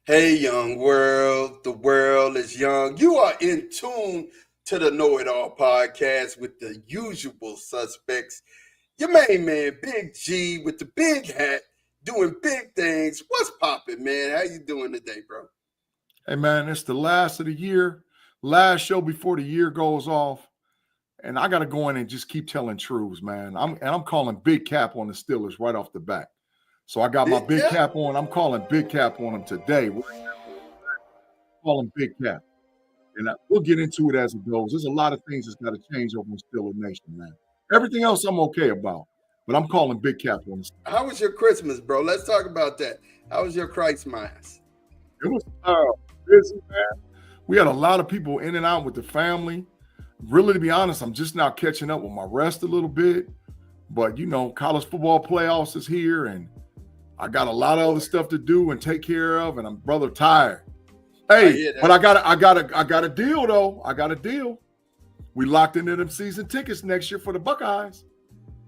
Hey, young world, the world is young. You are in tune to the KnoItAllz podcast with the usual suspects. Your main man, Big G, with the big hat, doing big things. What's popping, man? How you doing today, bro? Hey, man, it's the last of the year, last show before the year goes off, and I got to go in and just keep telling truths, man. I'm calling big cap on the Steelers right off the bat. So I got my big cap on. I'm calling big cap on them today. We're calling big cap. And we'll get into it as it goes. There's a lot of things that's got to change over in Steeler Nation, man. Everything else I'm okay about, but I'm calling big cap on this. How was your Christmas, bro? Let's talk about that. How was your Christmas? It was busy, man. We had a lot of people in and out with the family. Really, to be honest, I'm just now catching up with my rest a little bit. But, you know, college football playoffs is here, and I got a lot of other stuff to do and take care of, and I'm brother tired. Hey, but I got a deal though. I got a deal. We locked into them season tickets next year for the Buckeyes.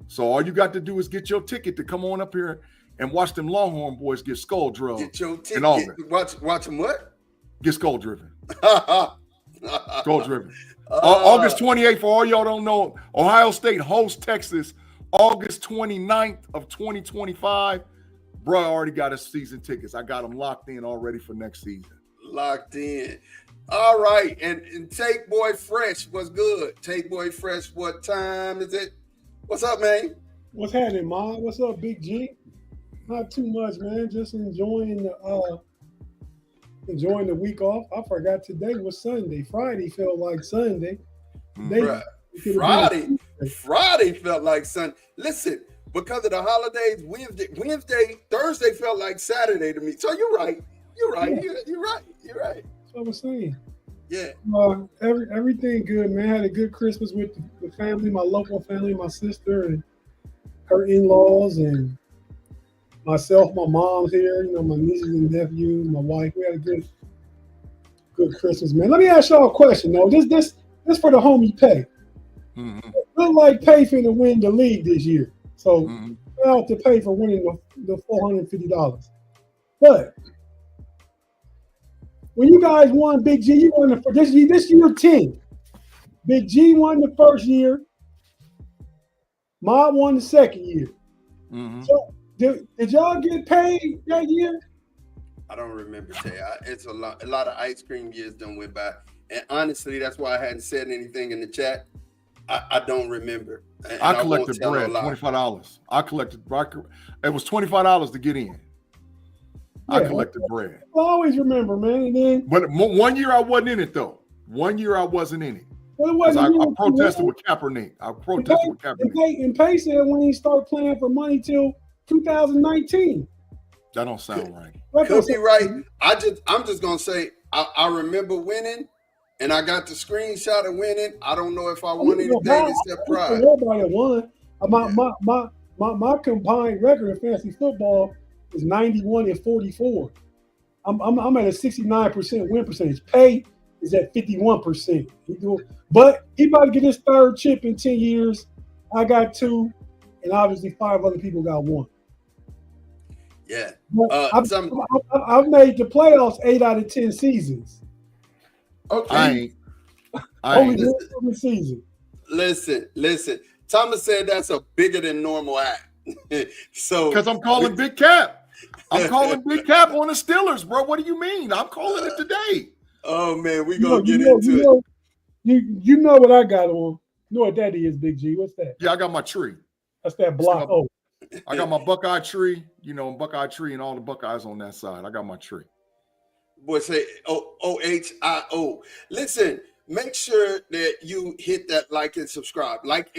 So all you got to do is get your ticket to come on up here and watch them Longhorn boys get skull drugged. Get your ticket. Watch them what? Get skull driven. Skull driven. August 28th, for all y'all don't know, Ohio State hosts Texas August 29th of 2025. Bro, I already got his season tickets. I got them locked in already for next season. Locked in. All right. And Tate Boy Fresh, what's good? Tate Boy Fresh, what time is it? What's up, man? What's happening, Ma? What's up, Big G? Not too much, man. Just enjoying the week off. I forgot today was Sunday. Friday felt like Sunday. Friday felt like Sunday. Listen, because of the holidays, Wednesday, Thursday felt like Saturday to me. So you're right. You're right. Yeah. You're right. That's what I'm saying. Yeah. Everything good, man. Had a good Christmas with the family, my local family, my sister and her in-laws, and myself, my mom's here, you know, my nieces and nephews, my wife. We had a good Christmas, man. Let me ask y'all a question, though. This for the homie Pay. Mm-hmm. Look like Pay finna win the league this year. So out to Pay for winning the $450. But when you guys won, Big G, you won this year 10. Big G won the first year. Ma won the second year. Mm-hmm. So did y'all get paid that year? I don't remember, Tay. It's a lot of ice cream years done went by. And honestly, that's why I hadn't said anything in the chat. I don't remember. And I collected bread, $25. It was $25 to get in. Yeah, I collected bread. I always remember, man. And then, but 1 year I wasn't in it, though. 1 year I wasn't in it. Well, it wasn't. I protested with Kaepernick. And Pay said when he started playing for money till 2019. That don't sound right. Could be right. I'm just gonna say I remember winning, and I got the screenshot of winning. I don't know if I won anything except pride. Nobody won. My combined record in fantasy football is 91-44. I'm at a 69% win percentage. Pay is at 51%. But he about to get his third chip in 10 years. I got 2, and obviously 5 other people got 1. Yeah. I've made the playoffs 8 out of 10 seasons. Okay. Only one season. Listen. Thomas said that's a bigger than normal act. So because I'm calling big cap. I'm calling big cap on the Steelers, bro. What do you mean? I'm calling it today. Oh man, we gonna get into it. You know what I got on. You know what that is, Big G. What's that? Yeah, I got my tree. That's that block. I got my Buckeye tree, and all the Buckeyes on that side. I got my tree. Boy, say OHIO. Listen, make sure that you hit that like and subscribe. Like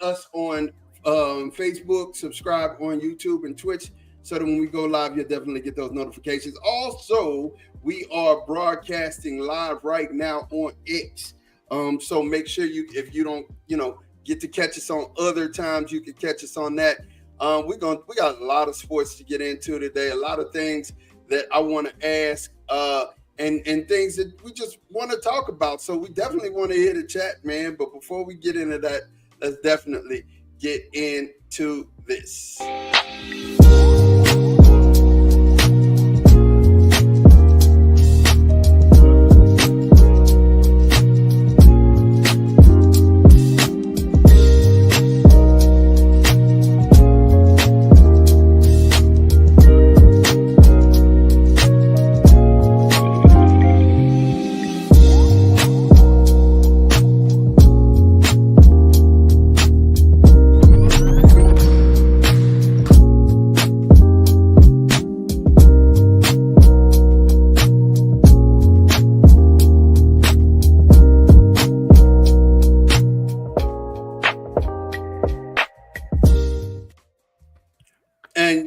us on Facebook, subscribe on YouTube and Twitch, so that when we go live, you'll definitely get those notifications. Also, we are broadcasting live right now on X. So make sure if you don't, get to catch us on other times, you can catch us on that. We got a lot of sports to get into today, a lot of things that I want to ask, and things that we just want to talk about. So we definitely want to hear the chat, man. But before we get into that, let's definitely get into this.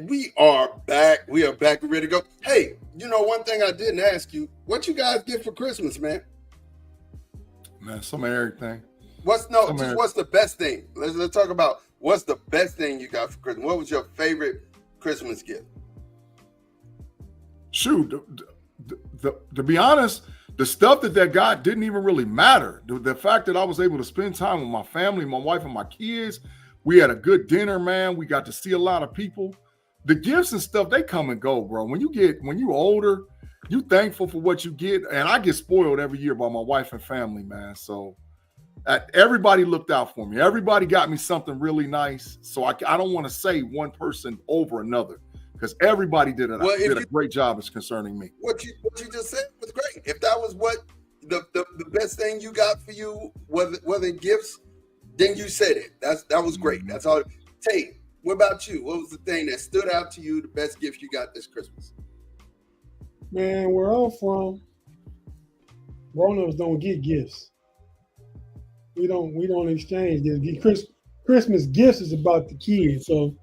And we are back. We are back and ready to go. Hey, you know, one thing I didn't ask you, what you guys get for Christmas, man? Man, some of everything. What's the best thing? Let's talk about what's the best thing you got for Christmas. What was your favorite Christmas gift? Shoot, to be honest, the stuff that got didn't even really matter. The fact that I was able to spend time with my family, my wife, and my kids, we had a good dinner, man. We got to see a lot of people. The gifts and stuff, they come and go, bro. When you older, you thankful for what you get. And I get spoiled every year by my wife and family, man. So everybody looked out for me. Everybody got me something really nice. So I don't want to say one person over another, because everybody did a great job as concerning me. What you just said was great. If that was what the best thing you got for you, whether gifts, then you said it. That was great. That's all. Tate, what about you? What was the thing that stood out to you, the best gift you got this Christmas? Man, where I'm from, grown-ups don't get gifts. We don't exchange gifts. Christmas gifts is about the kids. So,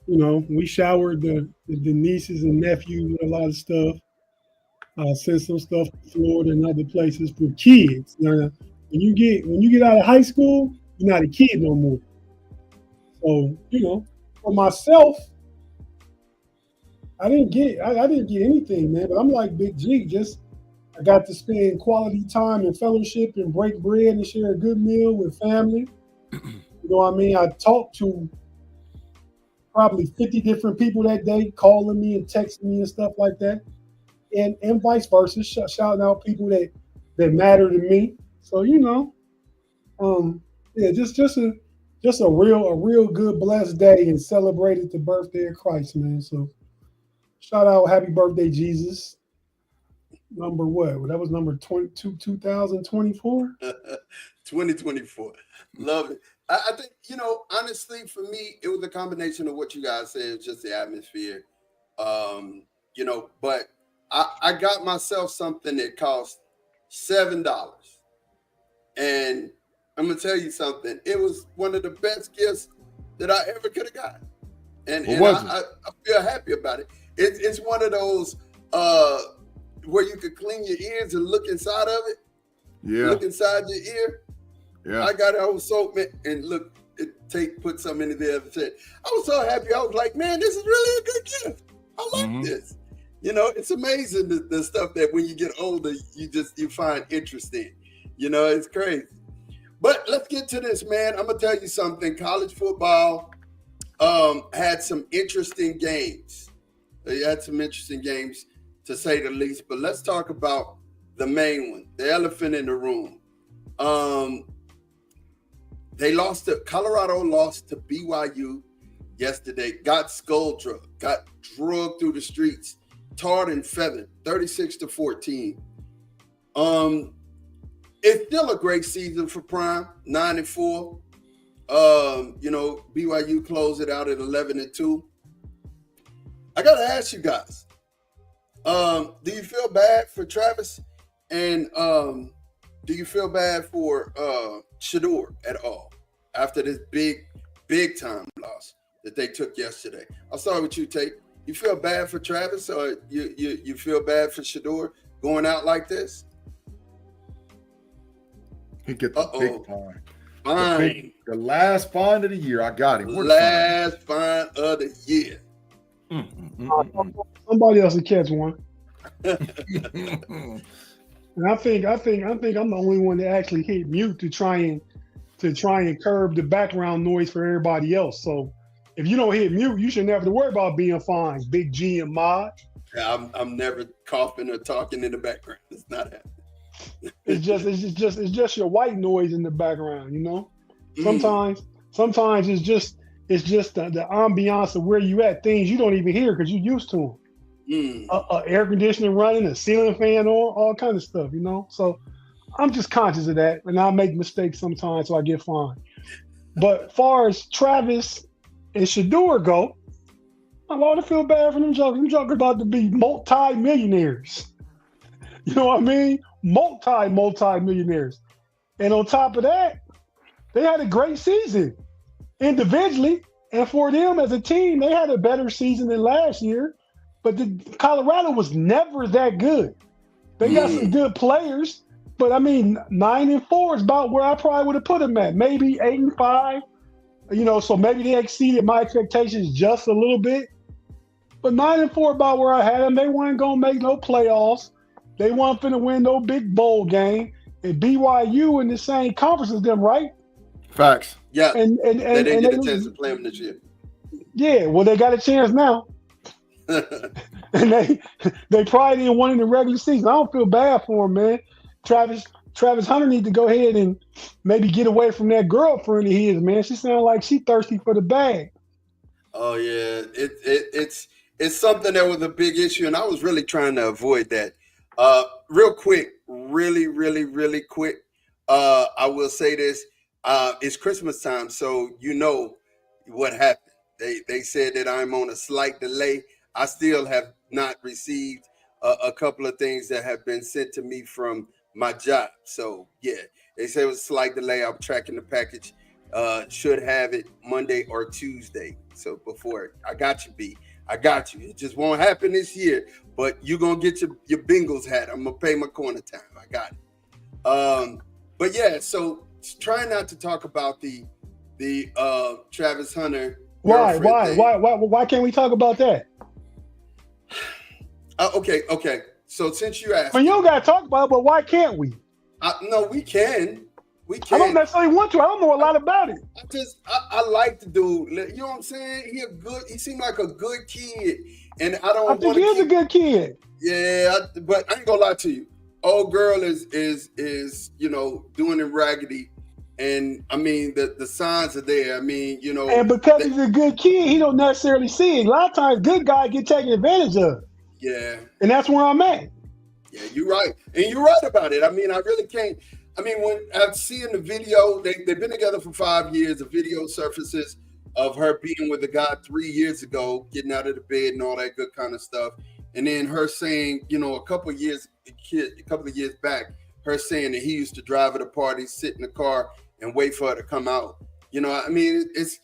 you know, we showered the nieces and nephews with a lot of stuff. Sent some stuff to Florida and other places for kids. Now, when you get out of high school, you're not a kid no more. So, you know, for myself, I didn't get anything, man. But I'm like Big-G. I got to spend quality time and fellowship and break bread and share a good meal with family. You know what I mean? I talked to probably 50 different people that day, calling me and texting me and stuff like that, and vice versa, shouting out people that matter to me. So, you know, yeah, just a real good blessed day, and celebrated the birthday of Christ, man. So shout out, happy birthday, Jesus. Number what? That was number 2024? 2024. Love it. I think, you know, honestly, for me, it was a combination of what you guys said, just the atmosphere. You know, but I got myself something that cost $7. And I'm gonna tell you something. It was one of the best gifts that I ever could have got. And I feel happy about it. It's one of those where you could clean your ears and look inside of it. Yeah. Look inside your ear. Yeah. I got it on soap, and look, Tate put something in there. I was so happy. I was like, man, this is really a good gift. I like this. You know, it's amazing the stuff that when you get older, you find interest in. You know, it's crazy. But let's get to this, man. I'm gonna tell you something. College football had some interesting games. They had some interesting games, to say the least. But let's talk about the main one, the elephant in the room. Colorado lost to BYU yesterday. Got skull drugged, got drugged through the streets, tarred and feathered, 36-14. It's still a great season for Prime, 9-4. You know, BYU closed it out at 11-2. I gotta ask you guys, do you feel bad for Travis? And do you feel bad for Shedeur at all after this big time loss that they took yesterday? I'll start with you, Tate. You feel bad for Travis, or you feel bad for Shedeur going out like this? He get the big fine. Fine. The last fine of the year. I got him. Last fine of the year. Somebody else will catch one. And I think I'm the only one that actually hit mute to try and curb the background noise for everybody else. So if you don't hit mute, you shouldn't have to worry about being fined. Big-G and Mod. Yeah, I'm never coughing or talking in the background. It's not happening. It's just your white noise in the background, you know. Sometimes it's just the ambiance of where you at, things you don't even hear because you're used to them. Air conditioning running, a ceiling fan on, all kinds of stuff, you know. So I'm just conscious of that, and I make mistakes sometimes, so I get fined. But far as Travis and Shedeur go, I ought to feel bad for them jokers. Them jokers about to be multi-millionaires. You know what I mean? Multi-millionaires. And on top of that, they had a great season. Individually, And for them as a team, they had a better season than last year. But Colorado was never that good. They got some good players, but I mean, 9-4 is about where I probably would have put them at. Maybe 8-5. So maybe they exceeded my expectations just a little bit. But 9-4 about where I had them. They weren't gonna make no playoffs. They weren't finna win no big bowl game. And BYU in the same conference as them, right? Facts. Yeah. And they didn't get a chance to play them this year. Yeah, well, they got a chance now. And they probably didn't win in the regular season. I don't feel bad for him, man. Travis Hunter needs to go ahead and maybe get away from that girlfriend of his, man. She sounds like she thirsty for the bag. Oh yeah, it's something that was a big issue, and I was really trying to avoid that. Real quick, really quick. I will say this: it's Christmas time, so you know what happened. They said that I'm on a slight delay. I still have not received a couple of things that have been sent to me from my job. So yeah, they said it was a slight delay. I'm tracking the package. Should have it Monday or Tuesday. So before I got you, B. I got you. It just won't happen this year, but you're gonna get your Bengals hat. I'm gonna pay my corner time. I got it. But yeah, so try not to talk about the Travis Hunter. Why can't we talk about that? Okay. So since you asked, you don't gotta talk about it, but why can't we? No, we can. We I can. don't necessarily want to. I don't know a lot about it. I like the dude. You know what I'm saying? He seemed like a good kid, and I think he is a good kid. Yeah, but I ain't gonna lie to you. Old girl is doing it raggedy, and I mean the signs are there. I mean and because he's a good kid, he don't necessarily see it. A lot of times, good guys get taken advantage of. Yeah, and that's where I'm at. Yeah, you're right, and you're right about it. I mean, I really can't. I mean, when I'm seeing the video, they've been together for 5 years. The video surfaces of her being with a guy 3 years ago, getting out of the bed and all that good kind of stuff. And then her saying, a couple of years back, her saying that he used to drive her to parties, sit in the car, and wait for her to come out. I mean, it's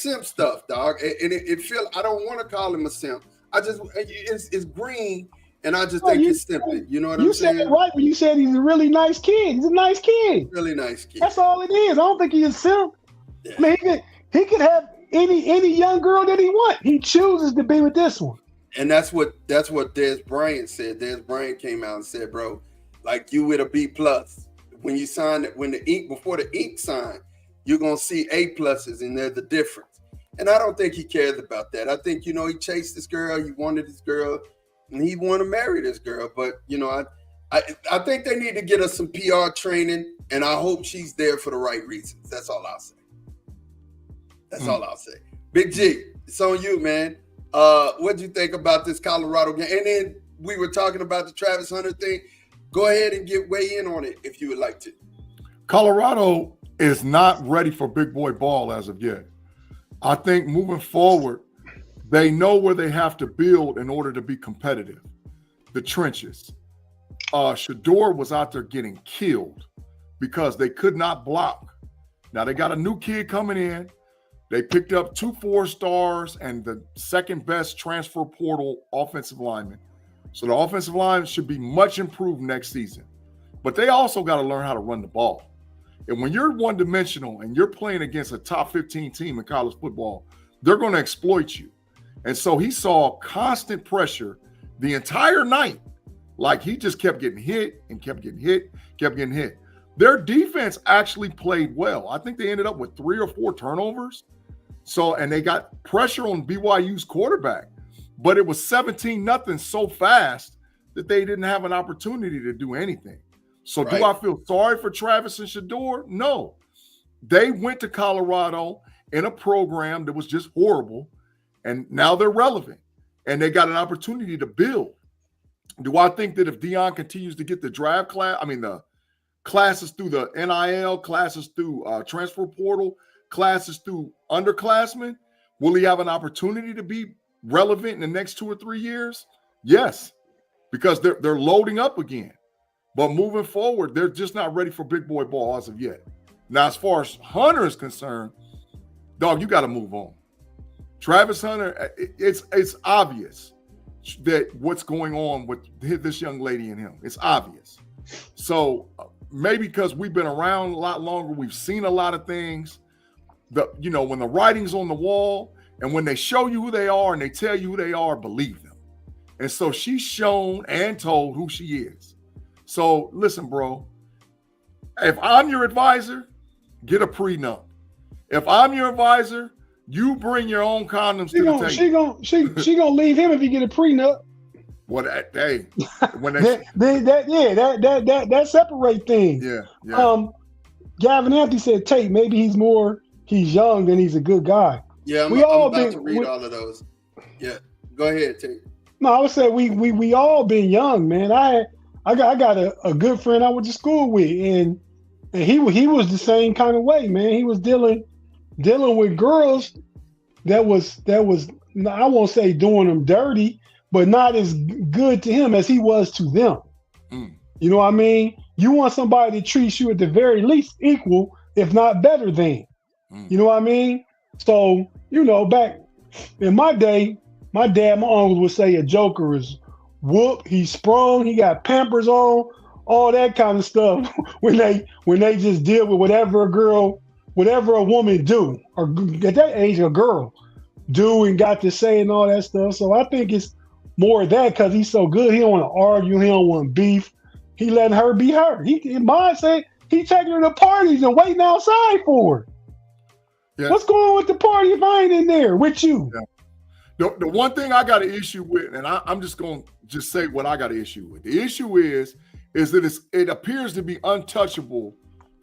simp stuff, dog. And it feel. I don't want to call him a simp. It's green. And I just think it's simply, you know what I'm saying? You said it right when you said he's a really nice kid. He's a nice kid. Really nice kid. That's all it is. I don't think he's a simp. Yeah. I mean, he could have any young girl that he wants. He chooses to be with this one. And that's what Des Bryant said. Des Bryant came out and said, bro, like you with a B+. When you sign it, before the ink sign, you're gonna see A+, and there's the difference. And I don't think he cares about that. I think, he chased this girl, he wanted this girl. And he want to marry this girl, but I think they need to get us some PR training, and I hope she's there for the right reasons. That's all I'll say. All I'll say. Big G, it's on you, man. What'd you think about this Colorado game? And then we were talking about the Travis Hunter thing. Go ahead and weigh in on it if you would like to. Colorado is not ready for big boy ball as of yet. I think moving forward, they know where they have to build in order to be competitive. The trenches. Shador was out there getting killed because they could not block. Now they got a new kid coming in. They picked up 2 4-stars and the second best transfer portal offensive lineman. So the offensive line should be much improved next season. But they also got to learn how to run the ball. And when you're one-dimensional and you're playing against a top 15 team in college football, they're going to exploit you. And so he saw constant pressure the entire night. Like he just kept getting hit and kept getting hit. Their defense actually played well. I think they ended up with 3 or 4 turnovers. So, and they got pressure on BYU's quarterback. But it was 17-0 so fast that they didn't have an opportunity to do anything. So right. Do I feel sorry for Travis and Shador? No. They went to Colorado in a program that was just horrible. And now they're relevant, and they got an opportunity to build. Do I think that if Deion continues to get the the classes through the NIL, classes through transfer portal, classes through underclassmen, will he have an opportunity to be relevant in the next 2 or 3 years? Yes, because they're loading up again. But moving forward, they're just not ready for big boy ball as of yet. Now, as far as Hunter is concerned, dog, you got to move on. Travis Hunter, it's obvious that what's going on with this young lady and him. It's obvious. So maybe because we've been around a lot longer, we've seen a lot of things. When the writing's on the wall and when they show you who they are and they tell you who they are, believe them. And so she's shown and told who she is. So listen, bro, if I'm your advisor, get a prenup. If I'm your advisor, you bring your own condoms to the table. She gonna leave him if he get a prenup. What? Hey, when that separate things. Yeah. Gavin Anthony said Tate, maybe he's young and he's a good guy. Yeah, I'm about to read all of those. Yeah, go ahead, Tate. No, I would say we all been young, man. I got a good friend I went to school with, and he was the same kind of way, man. He was dealing with girls that was I won't say doing them dirty, but not as good to him as he was to them. You know what I mean? You want somebody to treat you at the very least equal, if not better than. You know what I mean? So, back in my day, my dad, my uncle would say a joker is whoop, he sprung, he got Pampers on, all that kind of stuff when they just deal with whatever a woman do, or at that age a girl do and got to say and all that stuff. So I think it's more of that because he's so good. He don't want to argue. He don't want beef. He letting her be her. Mine say he taking her to parties and waiting outside for her. Yeah. What's going on with the party if I ain't in there with you? Yeah. The one thing I got an issue with, and I'm just going to just say what I got an issue with. The issue is that it appears to be untouchable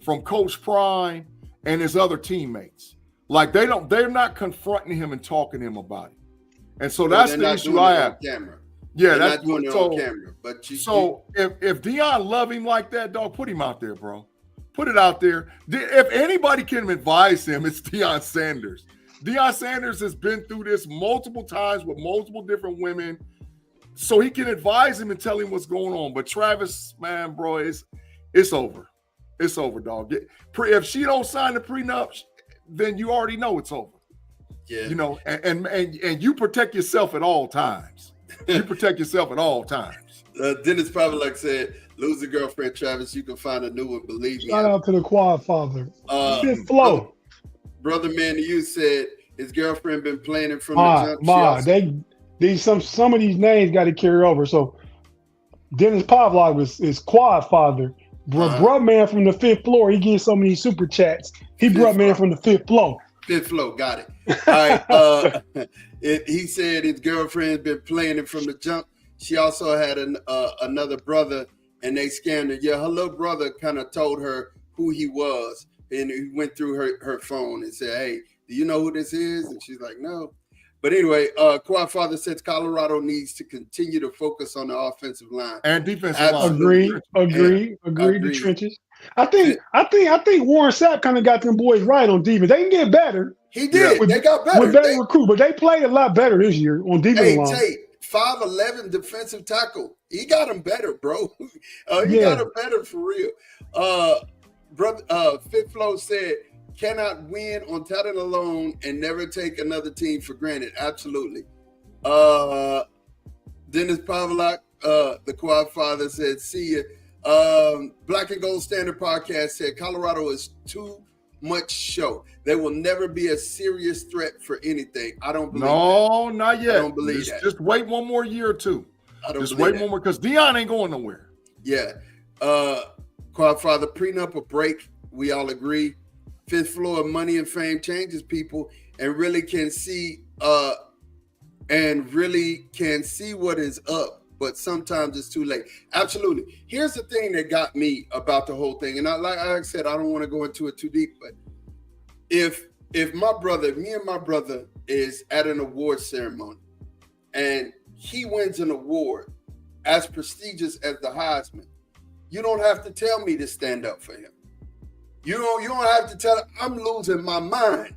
from Coach Prime and his other teammates. Like they're not confronting him and talking to him about it. And so that's the issue I have. Camera. Yeah, they're not doing it on camera. But if Deion love him like that, dog, put him out there, bro. Put it out there. If anybody can advise him, it's Deion Sanders. Deion Sanders has been through this multiple times with multiple different women, so he can advise him and tell him what's going on. But Travis, man, bro, it's over. It's over, dog. If she don't sign the prenup, then you already know it's over. Yeah. And you protect yourself at all times. You protect yourself at all times. Dennis Pavlik said, lose a girlfriend, Travis, you can find a new one, believe me. Shout out to the quad father. Fifth flow. Brother Man to you said his girlfriend been planning from the jump. Some of these names got to carry over. So Dennis Pavlik is quad father. Bruh man from the fifth floor. He gets so many super chats. He brought man from the fifth floor. Fifth floor, got it. All right. He said his girlfriend's been planning from the jump. She also had another brother, and they scammed her. Yeah, her little brother kind of told her who he was, and he went through her phone and said, "Hey, do you know who this is?" And she's like, "No." But anyway, Quad Father says Colorado needs to continue to focus on the offensive line and defensive line. Agree. The trenches. I think Warren Sapp kind of got them boys right on defense. They can get better. He did. They got better. With better recruit, but they played a lot better this year on defense line. Tate, 5'11" defensive tackle. He got him better, bro. He got him better for real. Brother, Fifth Flow said, cannot win on talent alone and never take another team for granted. Absolutely. Dennis Pavlik, the Quad Father said, see you. Black and Gold Standard Podcast said Colorado is too much show. They will never be a serious threat for anything. I don't believe that. Not yet. I don't believe that. Just wait one more year or two. I don't just wait one more because Deion ain't going nowhere. Yeah. Quad Father, prenup or break, we all agree. Fifth floor, money and fame changes people and really can see what is up, but sometimes it's too late. Absolutely. Here's the thing that got me about the whole thing, and like I said, I don't want to go into it too deep, but if me and my brother is at an award ceremony and he wins an award as prestigious as the Heisman, you don't have to tell me to stand up for him. You don't have to tell him. I'm losing my mind.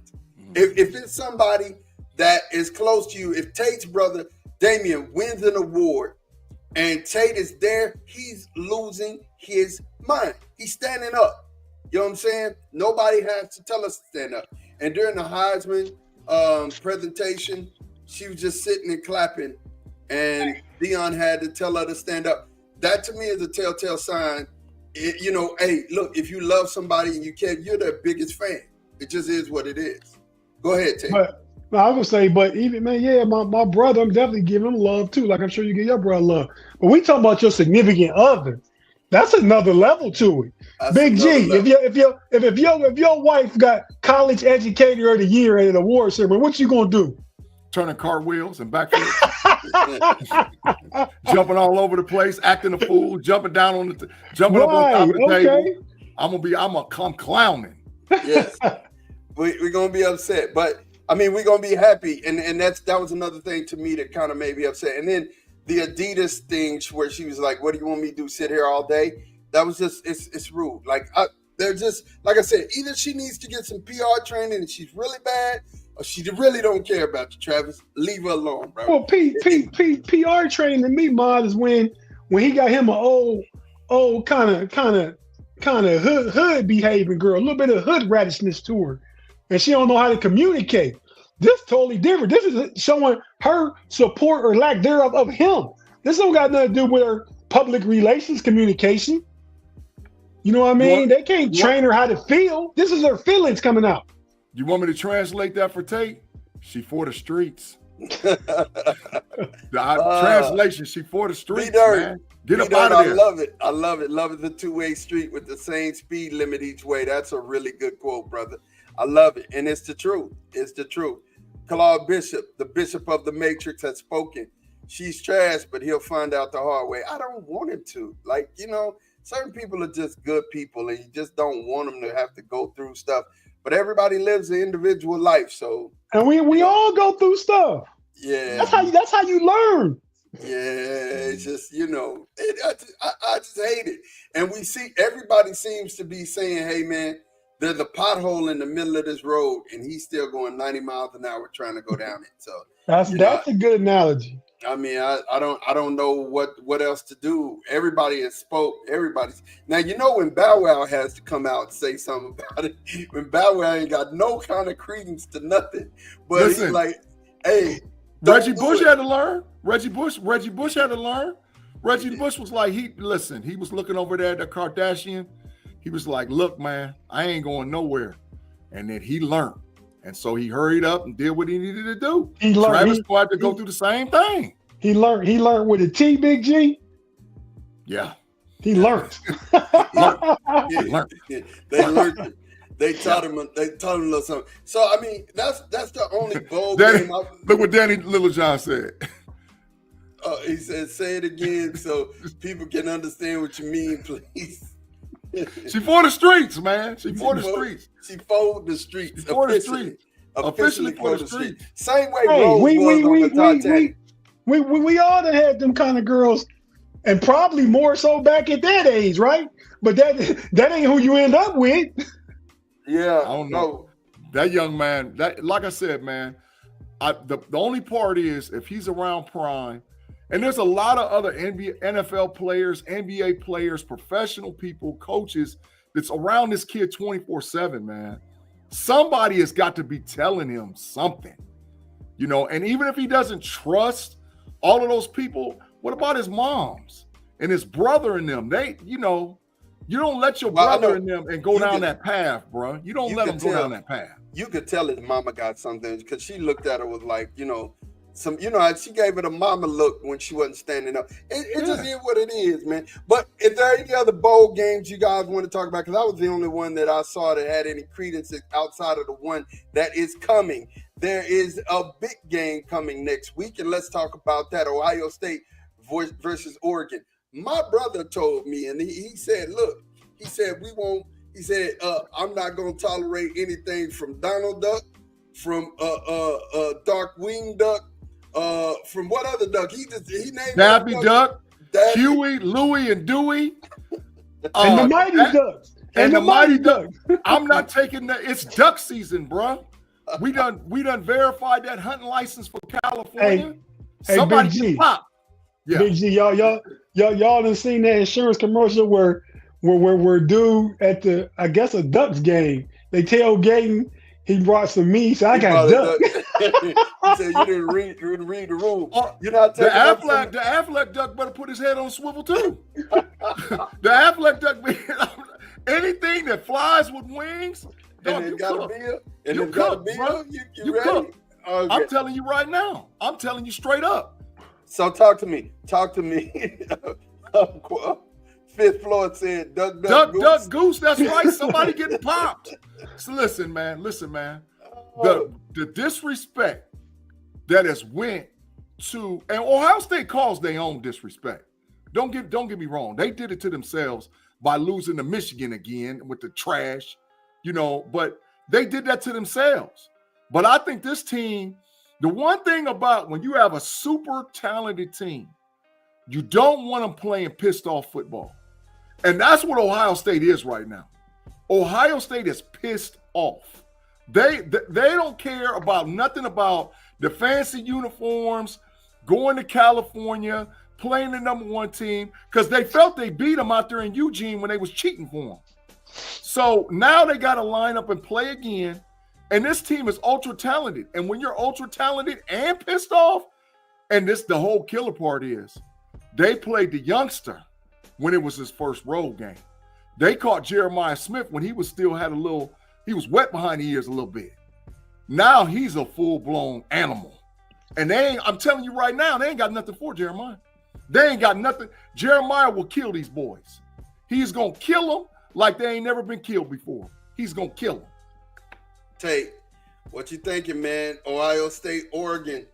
If it's somebody that is close to you, if Tate's brother Damian wins an award and Tate is there, he's losing his mind. He's standing up. You know what I'm saying? Nobody has to tell us to stand up. And during the Heisman, presentation, she was just sitting and clapping, and Dion had to tell her to stand up. That to me is a telltale sign. Hey, look, if you love somebody and you're their biggest fan. It just is what it is. Go ahead, Tate. But I was gonna say, but even man, yeah, my brother, I'm definitely giving him love too. Like I'm sure you give your brother love. But we talking about your significant other. That's another level to it. That's Big G, level. if your wife got College Educator of the Year at an award ceremony, what you gonna do? Turning cartwheels and backflips, jumping all over the place, acting a fool, jumping down on jumping up on top of the table. I'm clowning. Yes, we're gonna be upset, but I mean we're gonna be happy, and that was another thing to me that kind of made me upset. And then the Adidas thing where she was like, "What do you want me to do? Sit here all day?" That was just it's rude. Like they're just like I said, either she needs to get some PR training and she's really bad, or she really don't care about you, Travis. Leave her alone, bro. Well, PR training to me, Mod, is when he got him an old kind of hood behaving girl, a little bit of hood radishness to her, and she don't know how to communicate. This totally different. This is showing her support or lack thereof of him. This don't got nothing to do with her public relations communication. You know what I mean? They can't train her how to feel. This is her feelings coming out. You want me to translate that for Tate? She for the streets. Translation, she for the streets, man. Get up out of there. I love it. Love is a two-way street with the same speed limit each way. That's a really good quote, brother. I love it. And it's the truth. It's the truth. Claude Bishop, the bishop of the Matrix, has spoken. She's trash, but he'll find out the hard way. I don't want him to. Like, certain people are just good people, and you just don't want them to have to go through stuff. But everybody lives an individual life, so. And we all go through stuff. Yeah. That's how you learn. Yeah, it's just, I just hate it. And we see everybody seems to be saying, hey, man, there's a pothole in the middle of this road, and he's still going 90 miles an hour trying to go down it. So that's a good analogy. I mean, I don't know what else to do. Everybody has spoke. Everybody's now. When Bow Wow has to come out and say something about it. When Bow Wow ain't got no kind of credence to nothing. But listen, he's like, hey, Reggie Bush had to learn. Reggie Bush had to learn. Reggie Bush was like, he was looking over there at the Kardashian. He was like, look, man, I ain't going nowhere. And then he learned. And so he hurried up and did what he needed to do. Travis had to go through the same thing. He learned with a Tate Big-G. Yeah. He learned. He learned. They learned it. They taught him a little something. So I mean, that's the only bowl game. Look what Danny Littlejohn said. He said, say it again so people can understand what you mean, please. She for the streets, man. She for the streets. She for the streets. She for the streets. Officially for the streets. Same way Rose was on the Titanic. We all done had them kind of girls, and probably more so back at that age, right? But that ain't who you end up with. Yeah, I don't know. That young man, like I said, man, the only part is if he's around prime, and there's a lot of other NFL players, NBA players, professional people, coaches that's around this kid 24/7, man. Somebody has got to be telling him something, and even if he doesn't trust all of those people, what about his moms and his brother and them? They, you don't let your brother and them and go down that path, bro. You don't let them go down that path. You could tell his mama got something because she looked at her with like, she gave it a mama look when she wasn't standing up. It just is what it is, man. But if there are any other bowl games you guys want to talk about, because I was the only one that I saw that had any credence outside of the one that is coming. There is a big game coming next week, and let's talk about that. Ohio State versus Oregon. My brother told me, and he said, look, he said, I'm not going to tolerate anything from Donald Duck, from Dark Wing Duck, from what other duck? He named Daffy Duck, Huey, Louie, and Dewey. And the Mighty Ducks. And the Mighty Ducks. I'm not taking that. It's duck season, bro. We done verified that hunting license for California. Somebody just pop. Yeah. Big G, y'all done seen that insurance commercial where dude at a Ducks game, they tailgating He brought some meat, so I got duck. He said you didn't read the room. You're not the taking Affleck duck better put his head on swivel too. The Affleck duck, anything that flies with wings, and you got cook. a bill, and You cook, bro. You You ready? cook. Okay. I'm telling you right now. I'm telling you straight up. So talk to me. Fifth floor said duck goose. That's right. Somebody getting popped. So listen, man. The disrespect that has went to, and Ohio State calls their own disrespect. Don't get me wrong. They did it to themselves by losing to Michigan again with the trash, but they did that to themselves. But I think this team, the one thing about when you have a super talented team, you don't want them playing pissed off football. And that's what Ohio State is right now. Ohio State is pissed off. They don't care about nothing about the fancy uniforms, going to California, playing the number one team, because they felt they beat them out there in Eugene when they was cheating for them. So now they got to line up and play again. And this team is ultra talented. And when you're ultra talented and pissed off, and the whole killer part is, they played the youngster when it was his first road game. They caught Jeremiah Smith when he was wet behind the ears a little bit. Now he's a full-blown animal. And I'm telling you right now, they ain't got nothing for Jeremiah. They ain't got nothing. Jeremiah will kill these boys. He's going to kill them like they ain't never been killed before. He's going to kill them. Tate, what you thinking, man? Ohio State, Oregon,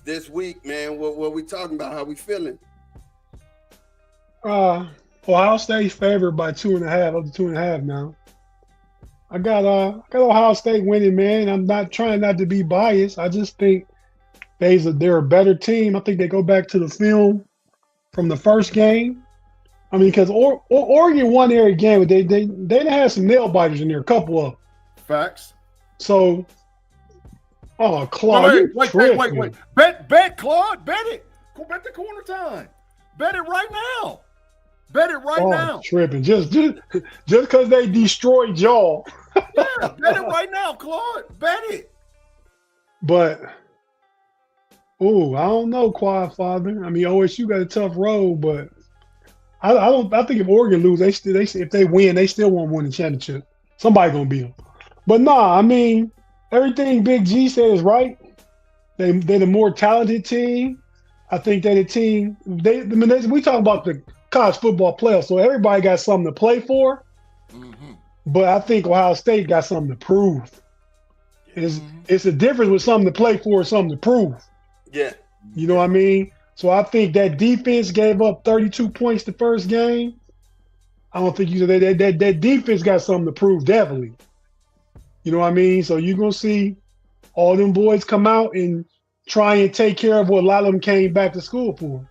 this week, man. What we talking about? How we feeling? Ohio State favored by 2.5, up to 2.5 now. I got Ohio State winning, man. I'm not trying not to be biased. I just think they're a better team. I think they go back to the film from the first game. I mean, because Oregon won every game, but they had some nail biters in there, a couple of them. Facts. So, Claude, wait. Bet, Claude, bet it. Go bet the corner time. Bet it right now. Bet it right now. Tripping. Just because they destroyed y'all. Yeah, bet it right now, Claude. Bet it. But, I don't know, Quad Father. I mean, OSU got a tough road, but I think if Oregon lose, if they win, they still won't win the championship. Somebody gonna beat them. But I mean, everything Big-G said is right. They're the more talented team. I think they're the team. We talk about the college football playoffs, so everybody got something to play for. Mm-hmm. But I think Ohio State got something to prove. It's a difference with something to play for and something to prove. Yeah. You know what I mean? So I think that defense gave up 32 points the first game. I don't think that defense got something to prove, definitely. You know what I mean? So you're going to see all them boys come out and try and take care of what a lot of them came back to school for.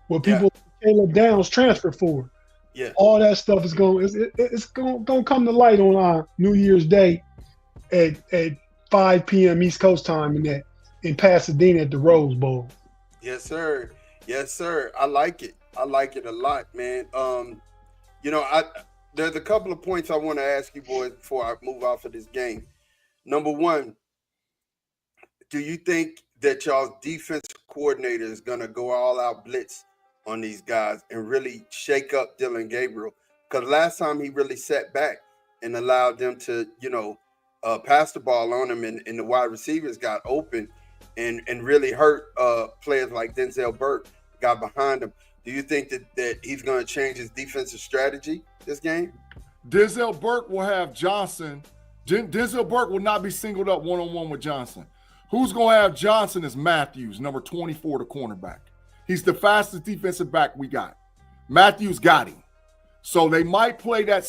What people Caleb Downs transferred for. Yeah. All that stuff is going to come to light on New Year's Day at 5 p.m. East Coast time in Pasadena at the Rose Bowl. Yes, sir. Yes, sir. I like it. I like it a lot, man. There's a couple of points I want to ask you boys before I move off of this game. Number one, do you think that y'all's defense coordinator is going to go all out blitz on these guys and really shake up Dylan Gabriel? Because last time he really sat back and allowed them to, pass the ball on him and the wide receivers got open and really hurt players like Denzel Burke got behind him. Do you think that he's going to change his defensive strategy this game? Denzel Burke will have Johnson. Denzel Burke will not be singled up one-on-one with Johnson. Who's going to have Johnson is Matthews, number 24, the cornerback. He's the fastest defensive back we got. Matthews got him. So they might play that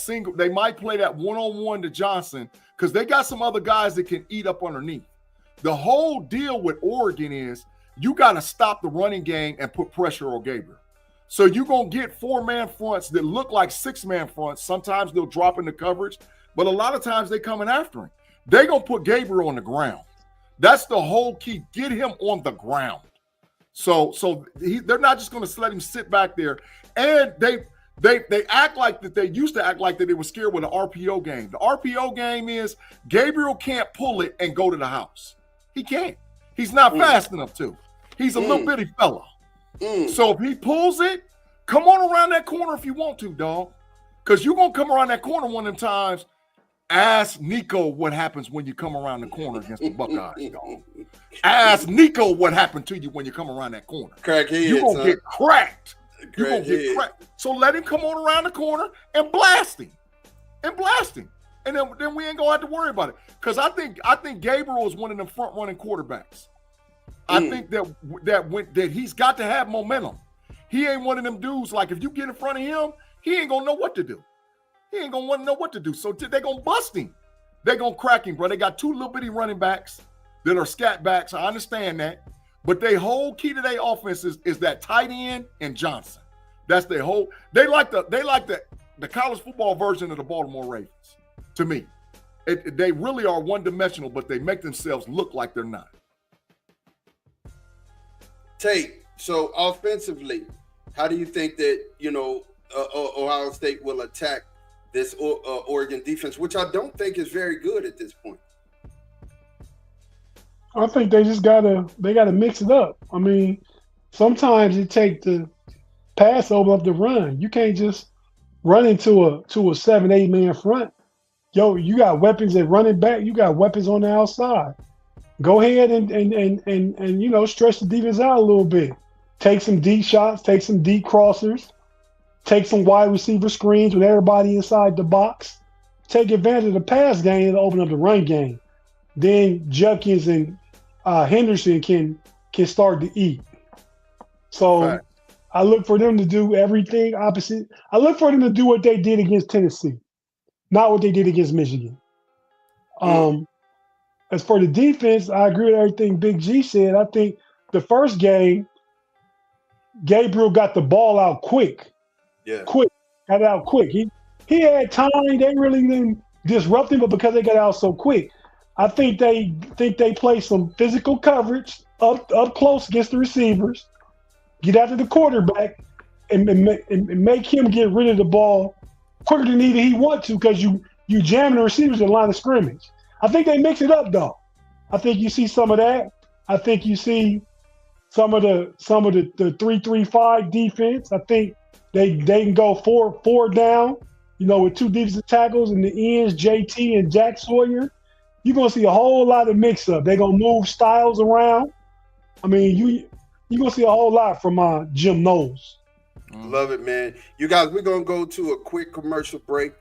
one-on-one to Johnson because they got some other guys that can eat up underneath. The whole deal with Oregon is you got to stop the running game and put pressure on Gabriel. So you're going to get 4-man fronts that look like 6-man fronts. Sometimes they'll drop into coverage, but a lot of times they're coming after him. They're going to put Gabriel on the ground. That's the whole key. Get him on the ground. So they're not just going to let him sit back there. And They act like that. They used to act like that they were scared with the RPO game. The RPO game is Gabriel can't pull it and go to the house. He can't. He's not fast enough to. He's a little bitty fella. So if he pulls it, come on around that corner if you want to, dog. Because you're going to come around that corner one of them times. Ask Nico what happens when you come around the corner against the Buckeyes, dog. Ask Nico what happened to you when you come around that corner. Crackhead, you're going to get cracked. You're going to Crackhead. get cracked. So let him come on around the corner and blast him. And then we ain't going to have to worry about it. Because I think Gabriel is one of them front-running quarterbacks. I think that he's got to have momentum. He ain't one of them dudes, like if you get in front of him, he ain't going to know what to do. He ain't going to want to know what to do. So they're going to bust him. They're going to crack him, bro. They got two little bitty running backs that are scat backs. I understand that. But their whole key to their offense is that tight end and Johnson. That's their whole – they like the college football version of the Baltimore Ravens, to me. They really are one-dimensional, but they make themselves look like they're not. Tate, so offensively, how do you think that, Ohio State will attack this Oregon defense, which I don't think is very good at this point? I think they just gotta mix it up. I mean, sometimes it takes the pass over up the run. You can't just run into a 7-8 man front. Yo, you got weapons at running back. You got weapons on the outside. Go ahead and stretch the defense out a little bit. Take some deep shots. Take some deep crossers. Take some wide receiver screens with everybody inside the box. Take advantage of the pass game to open up the run game. Then Judkins and Henderson can start to eat. So Right. I look for them to do everything opposite. I look for them to do what they did against Tennessee, not what they did against Michigan. As for the defense, I agree with everything Big G said. I think the first game, Gabriel got the ball out quick. Yeah. Got it out quick. He had time. They really didn't disrupt him, but because they got out so quick, I think they play some physical coverage up close against the receivers, get after the quarterback, and make him get rid of the ball quicker than either he want to, because you jamming the receivers in the line of scrimmage. I think they mix it up though. I think you see some of that. I think you see some of the 3-3-5 defense. I think they can go four down, with two defensive tackles and the ends, JT and Jack Sawyer. You're gonna see a whole lot of mix up. They're gonna move styles around. I mean, you're gonna see a whole lot from Jim Knowles. Love it, man. You guys, we're gonna go to a quick commercial break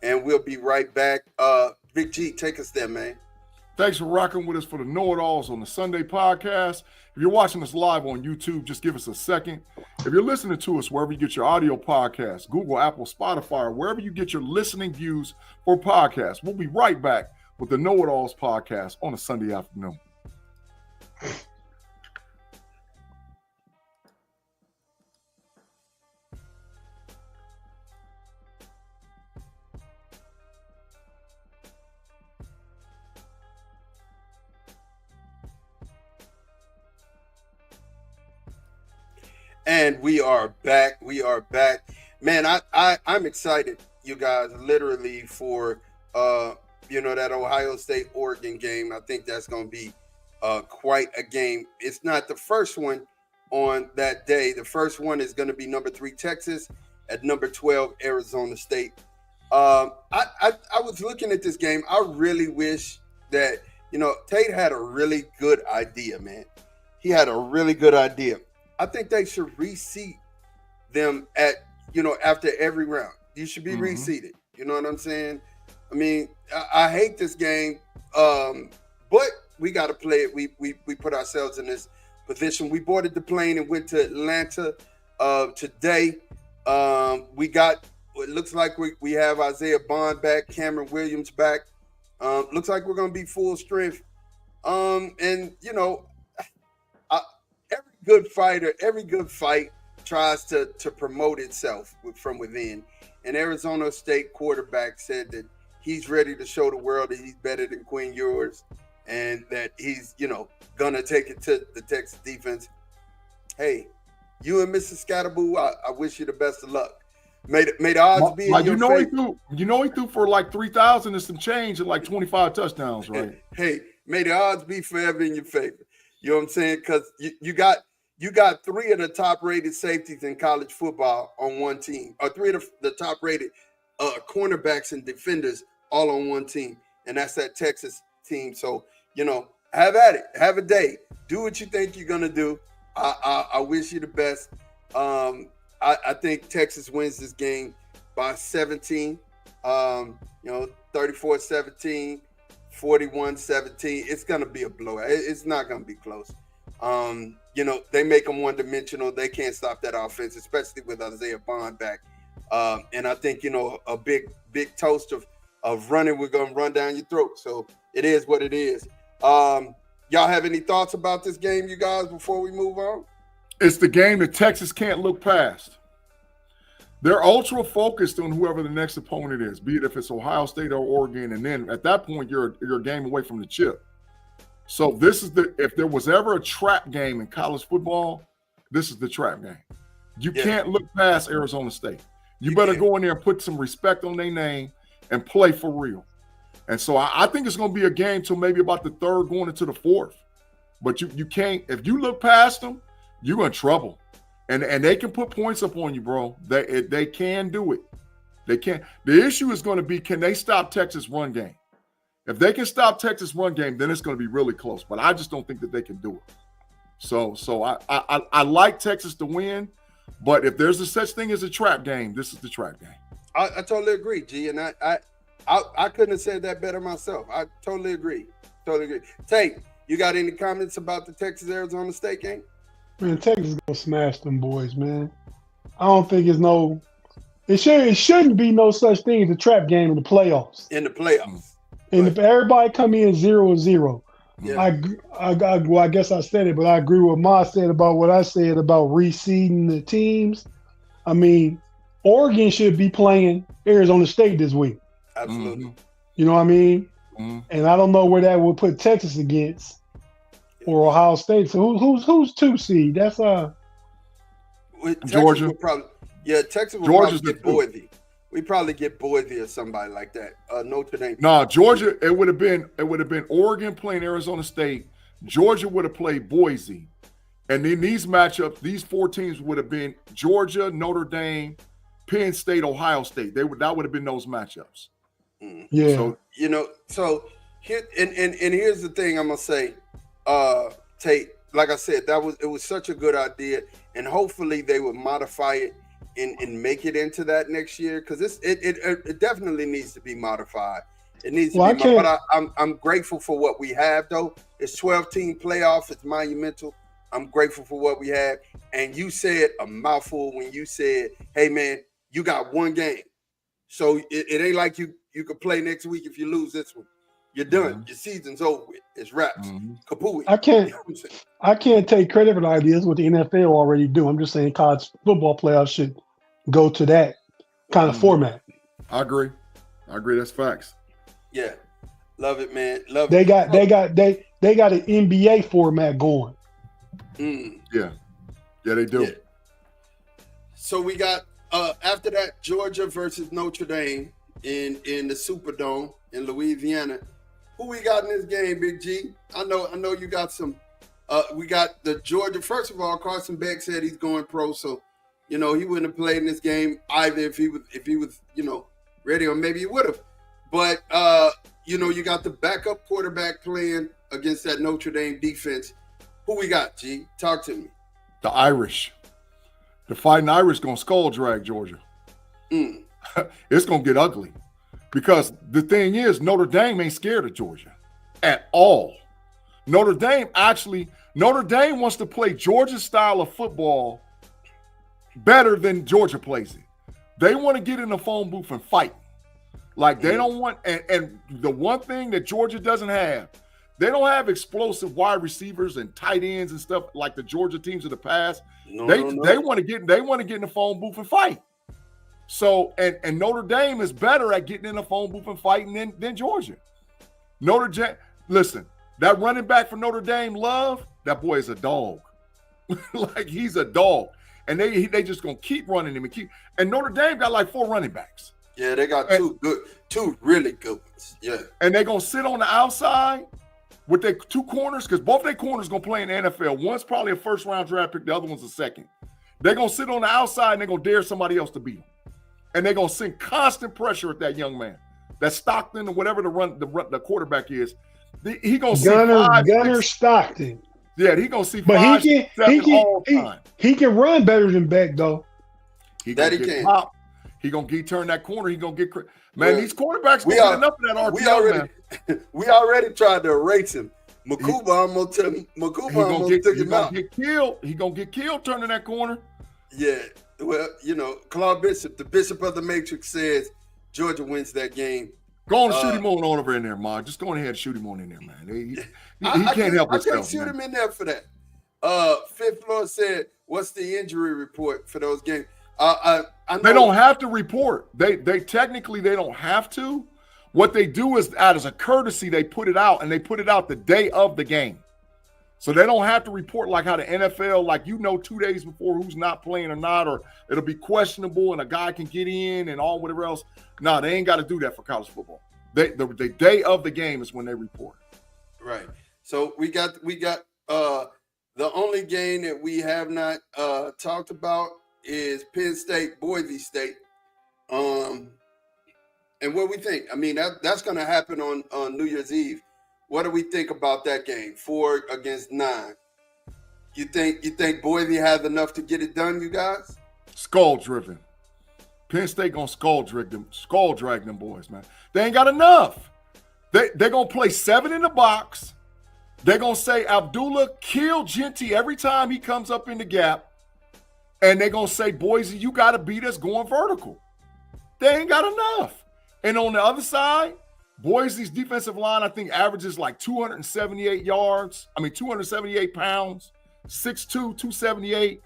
and we'll be right back. Big G, take us there, man. Thanks for rocking with us for the Know-It-Alls on the Sunday podcast. If you're watching us live on YouTube, just give us a second. If you're listening to us wherever you get your audio podcasts, Google, Apple, Spotify, or wherever you get your listening views for podcasts, we'll be right back with the Know-It-Alls podcast on a Sunday afternoon. And we are back. Man, I'm excited, you guys, literally for that Ohio State Oregon game. I think that's going to be quite a game. It's not the first one on that day. The first one is going to be number 3 Texas at number 12 Arizona State. I was looking at this game. I really wish that Tate had a really good idea, man. He had a really good idea. I think they should reseat them at, after every round. You should be reseated. You know what I'm saying? I mean, I hate this game, but we got to play it. We put ourselves in this position. We boarded the plane and went to Atlanta today. It looks like we have Isaiah Bond back, Cameron Williams back. Looks like we're going to be full strength. Every good fight tries to promote itself from within. And Arizona State quarterback said that he's ready to show the world that he's better than Quinn Ewers and that he's, going to take it to the Texas defense. Hey, you and Mrs. Scatterboo, I wish you the best of luck. May the odds be in your favor. He threw for like 3,000 and some change and like 25 touchdowns, right? Hey, may the odds be forever in your favor. You know what I'm saying? Because you got 3 of the top-rated safeties in college football on one team, or 3 of the top-rated cornerbacks and defenders all on one team, and that's that Texas team. So, have at it. Have a day. Do what you think you're going to do. I wish you the best. I think Texas wins this game by 17, 34-17, 41-17. It's going to be a blowout. It's not going to be close. They make them one-dimensional. They can't stop that offense, especially with Isaiah Bond back. And I think, a big toast of running, we're going to run down your throat. So it is what it is. Y'all have any thoughts about this game, you guys, before we move on? It's the game that Texas can't look past. They're ultra focused on whoever the next opponent is, be it if it's Ohio State or Oregon, and then at that point you're a game away from the chip. So if there was ever a trap game in college football, this is the trap game. You can't look past Arizona State. You better go in there and put some respect on their name and play for real. And so I think it's going to be a game till maybe about the 3rd going into the 4th. But you can't, if you look past them, you're in trouble. And they can put points up on you, bro. They can do it. They can. The issue is going to be, can they stop Texas run game? If they can stop Texas run game, then it's going to be really close. But I just don't think that they can do it. So I like Texas to win. But if there's a such thing as a trap game, this is the trap game. I totally agree, G. And I couldn't have said that better myself. I totally agree. Tate, you got any comments about the Texas-Arizona State game? Man, Texas is gonna smash them boys, man. I don't think it shouldn't be no such thing as a trap game in the playoffs. And if everybody come in 0-0, I guess I said it, but I agree with what Ma said about what I said about reseeding the teams. I mean, Oregon should be playing Arizona State this week. Absolutely. Mm-hmm. You know what I mean? Mm-hmm. And I don't know where that would put Texas against or Ohio State. So who's 2 seed? That's Georgia. Texas will probably get Boise. We probably get Boise or somebody like that. Notre Dame. No, Georgia. It would have been Oregon playing Arizona State. Georgia would have played Boise, and then these matchups, these 4 teams would have been Georgia, Notre Dame, Penn State, Ohio State. That would have been those matchups. Yeah. So here and here's the thing I'm gonna say, Tate. Like I said, it was such a good idea, and hopefully they would modify it and make it into that next year, because it definitely needs to be modified. It needs to be, but I'm grateful for what we have though. It's 12-team playoff. It's monumental. I'm grateful for what we have. And you said a mouthful when you said, "Hey man, you got one game, so it ain't like you could play next week if you lose this one. You're done. Mm-hmm. Your season's over with. It's wraps. Mm-hmm. Kapooey." I can't take credit for the ideas what the NFL already do. I'm just saying college football playoffs should go to that kind of format. I agree. That's facts. Yeah, love it, man. Love it. They got an NBA format going. Yeah, they do. Yeah. So we got after that, Georgia versus Notre Dame in the Superdome in Louisiana. Who we got in this game, Big G? I know you got some. We got the Georgia. First of all, Carson Beck said he's going pro, so he wouldn't have played in this game either if he was ready, or maybe he would have. But you got the backup quarterback playing against that Notre Dame defense. Who we got, G? Talk to me. The Irish. The Fighting Irish gonna skull drag Georgia. It's gonna get ugly, because the thing is, Notre Dame ain't scared of Georgia at all. Notre Dame wants to play Georgia's style of football better than Georgia plays it. They want to get in the phone booth and fight. Like they don't want, and the one thing that Georgia doesn't have, they don't have explosive wide receivers and tight ends and stuff like the Georgia teams of the past. They want to get in the phone booth and fight. So and Notre Dame is better at getting in the phone booth and fighting than Georgia. Listen, that running back for Notre Dame, Love, that boy is a dog. Like, he's a dog. and they just gonna keep running him and Notre Dame got like 4 running backs. Yeah, they got two really good ones. Yeah. And they're gonna sit on the outside with their 2 corners, because both their corners gonna play in the NFL. One's probably a first-round draft pick, the other one's a second. They're gonna sit on the outside and they're gonna dare somebody else to beat them. And they're gonna send constant pressure at that young man. That Stockton or whatever the quarterback is. He gonna see Gunner Stockton. Yeah, he gonna see but 5, 7 all time. He can run better than Beck though. He can. Pop. He gonna turn that corner. He gonna get these quarterbacks gonna get enough of that RPO. We already tried to erase him. Makuba almost took him out. He gonna get killed turning that corner. Yeah. Well, Claude Bishop, the Bishop of the Matrix, says Georgia wins that game. Go on and shoot him on over in there, Ma. Just go ahead and shoot him on in there, man. He can't help himself. I can't shoot him in there for that. Fifth Floor said, what's the injury report for those games? I know they don't have to report. They technically they don't have to. What they do is, as a courtesy, they put it out, and they put it out the day of the game. So they don't have to report like how the NFL, 2 days before who's not playing or not, or it'll be questionable and a guy can get in and all whatever else. No, they ain't got to do that for college football. The day of the game is when they report. Right. So we got the only game that we have not talked about is Penn State, Boise State. And what we think? I mean, that's going to happen on New Year's Eve. What do we think about that game? 4 against 9. You think Boise has enough to get it done, you guys? Skull driven. Penn State gonna skull drag them boys, man. They ain't got enough. They're gonna play 7 in the box. They're gonna say Abdullah kill Genty every time he comes up in the gap. And they're gonna say, Boise, you gotta beat us going vertical. They ain't got enough. And on the other side, Boise's defensive line, I think, averages like 278 pounds, 6'2", 278.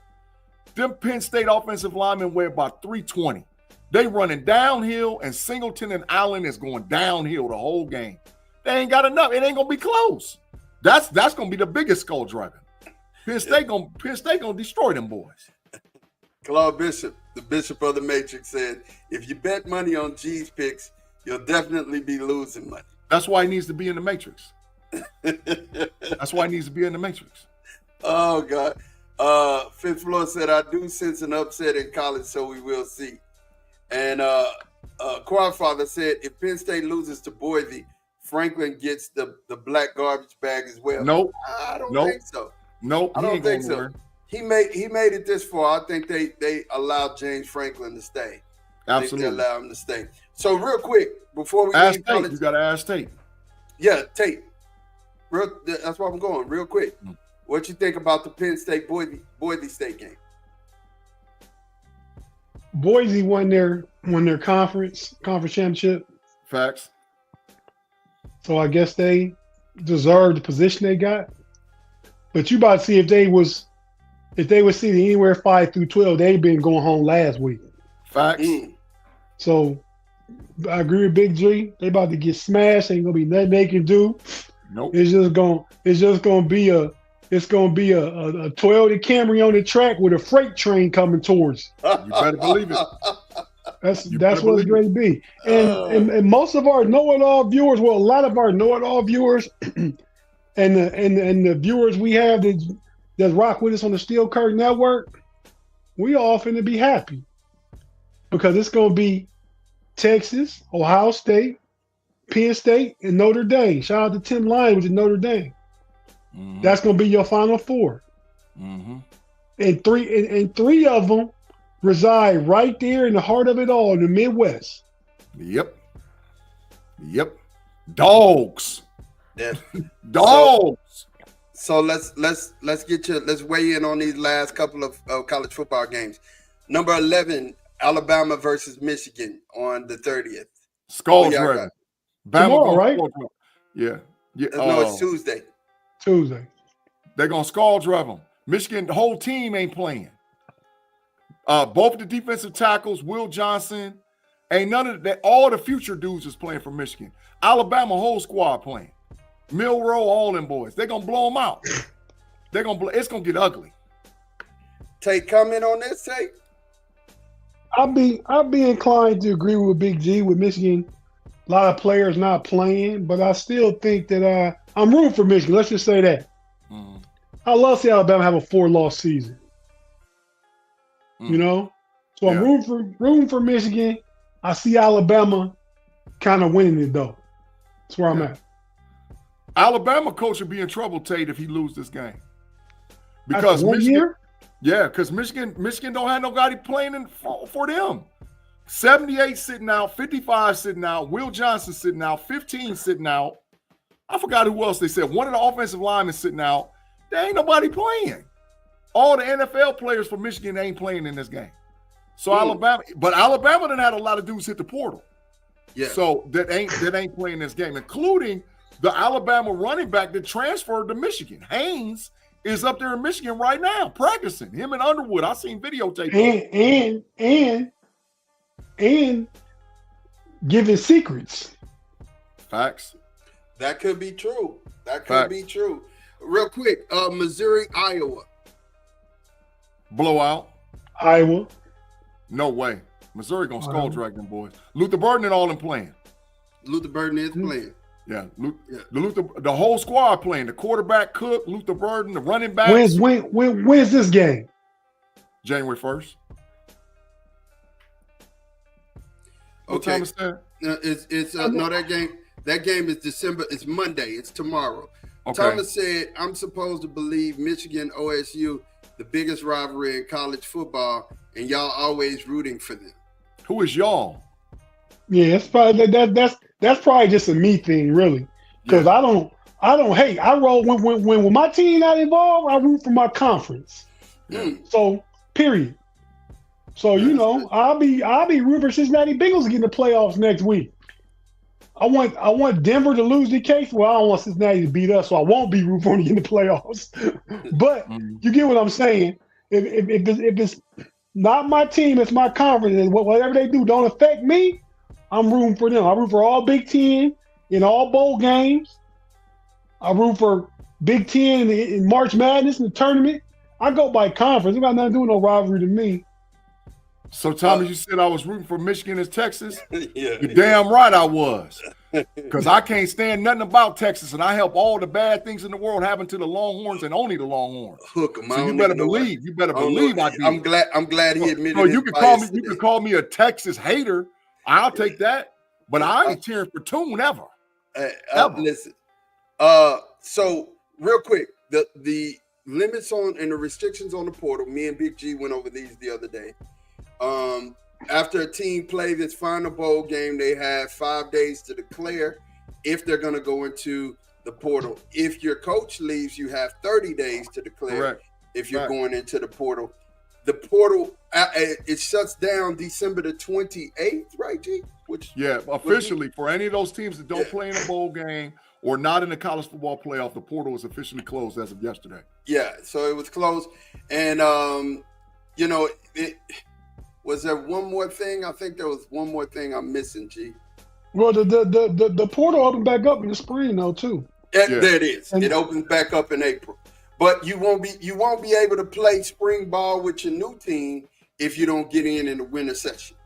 Them Penn State offensive linemen weigh about 320. They running downhill, and Singleton and Allen is going downhill the whole game. They ain't got enough. It ain't gonna be close. That's gonna be the biggest skull driving. Penn State gonna destroy them boys. Claude Bishop, the Bishop of the Matrix, said, if you bet money on G's picks, you'll definitely be losing money. That's why he needs to be in the Matrix. That's why he needs to be in the Matrix. Oh, God. Fifth Floor said, I do sense an upset in college, so we will see. And Quadfather said, if Penn State loses to Boise, Franklin gets the black garbage bag as well. Nope. I don't think so. Nope. I don't think so. He made it this far. I think they allowed James Franklin to stay. Absolutely. They allow him to stay. So real quick, before we ask leave Tate, college, you got to ask Tate. Yeah, Tate. That's where I'm going. Real quick, what you think about the Penn State Boise State game? Boise won their conference championship. Facts. So I guess they deserved the position they got. But you about to see if they was seeded anywhere 5 through 12, they'd been going home last week. Facts. So I agree with Big G. They about to get smashed. Ain't gonna be nothing they can do. Nope. It's just gonna be a Toyota Camry on the track with a freight train coming towards. You better believe it. That's what it's going to be. And most of our know-it-all viewers, well, a lot of our know-it-all viewers, and the viewers we have that rock with us on the Steel Curtain Network, we all finna be happy because it's going to be Texas, Ohio State, Penn State, and Notre Dame. Shout out to Tim Lyon with the Notre Dame. Mm-hmm. That's going to be your Final Four. Mm-hmm. And three of them reside right there in the heart of it all in the Midwest. Yep. Dogs. Yeah. Dogs. So let's weigh in on these last couple of college football games. Number 11, Alabama versus Michigan on the 30th. Skulls ready. Tomorrow, right? Yeah. No, it's Tuesday. They're gonna skull drive them. Michigan, the whole team ain't playing. Both the defensive tackles, Will Johnson, ain't none of that. All the future dudes is playing for Michigan. Alabama whole squad playing. Milrow, all them boys. They're gonna blow them out. It's gonna get ugly. Tate, comment on this, Tate? I'd be inclined to agree with Big G with Michigan. A lot of players not playing, but I still think that I'm rooting for Michigan. Let's just say that. Mm. I love to see Alabama have a 4-loss season. You know, so I'm rooting for Michigan. I see Alabama kind of winning it though. That's where I'm at. Alabama coach would be in trouble, Tate, if he lose this game. Because After 1 year? Yeah, because Michigan don't have nobody playing for them. 78 sitting out, 55 sitting out, Will Johnson sitting out, 15 sitting out. I forgot who else they said. One of the offensive linemen sitting out. There ain't nobody playing. All the NFL players for Michigan ain't playing in this game. So Alabama done had a lot of dudes hit the portal. Yeah. So that ain't playing this game, including the Alabama running back that transferred to Michigan. Haynes is up there in Michigan right now practicing. Him and Underwood. I seen videotape. And giving secrets. Facts. That could be true. That could be true. Real quick, Missouri, Iowa. Blowout. Iowa. No way. Missouri gonna skull drag them boys. Luther Burden and all them playing. Luther Burden is playing. Yeah. The whole squad playing. The quarterback, Cook, Luther Burden, the running backs. When's this game? January 1st. What Okay. time is that? No, that game is December. It's Monday. It's tomorrow. Okay. Thomas said, I'm supposed to believe Michigan, OSU, the biggest rivalry in college football, and y'all always rooting for them. Who is y'all? Yeah, it's probably that's probably just a me thing, really. Because I don't hate. I roll when my team not involved, I root for my conference. So period. So I'll be rooting for Cincinnati Bengals to get in the playoffs next week. I want Denver to lose the case. Well, I don't want Cincinnati to beat us, so I won't be rooting for them to get in the playoffs. But you get what I'm saying. If it's not my team, it's my conference, and whatever they do don't affect me, I'm rooting for them. I root for all Big Ten in all bowl games. I root for Big Ten in March Madness in the tournament. I go by conference. It got nothing to do with no rivalry to me. So, Thomas, you said I was rooting for Michigan and Texas? Yeah. You're damn right I was. Because I can't stand nothing about Texas, and I help all the bad things in the world happen to the Longhorns and only the Longhorns. Hook 'em. So you better believe. You better believe I did. I'm glad he admitted. So you can call me a Texas hater. I'll take that. But I ain't cheering for Tune ever. Ever. Listen. So real quick, the limits on and the restrictions on the portal. Me and Big G went over these the other day. After a team play this final bowl game, they have 5 days to declare if they're going to go into the portal. If your coach leaves, you have 30 days to declare. Correct. If you're going into the portal. The portal, it shuts down December the 28th, right, G? Officially, for any of those teams that don't play in a bowl game or not in the college football playoff, the portal is officially closed as of yesterday. Yeah, so it was closed. And, was there one more thing? I think there was one more thing I'm missing, G. Well, the portal opened back up in the spring, though, too. There it is. It opens back up in April. But you won't be able to play spring ball with your new team if you don't get in the winter session.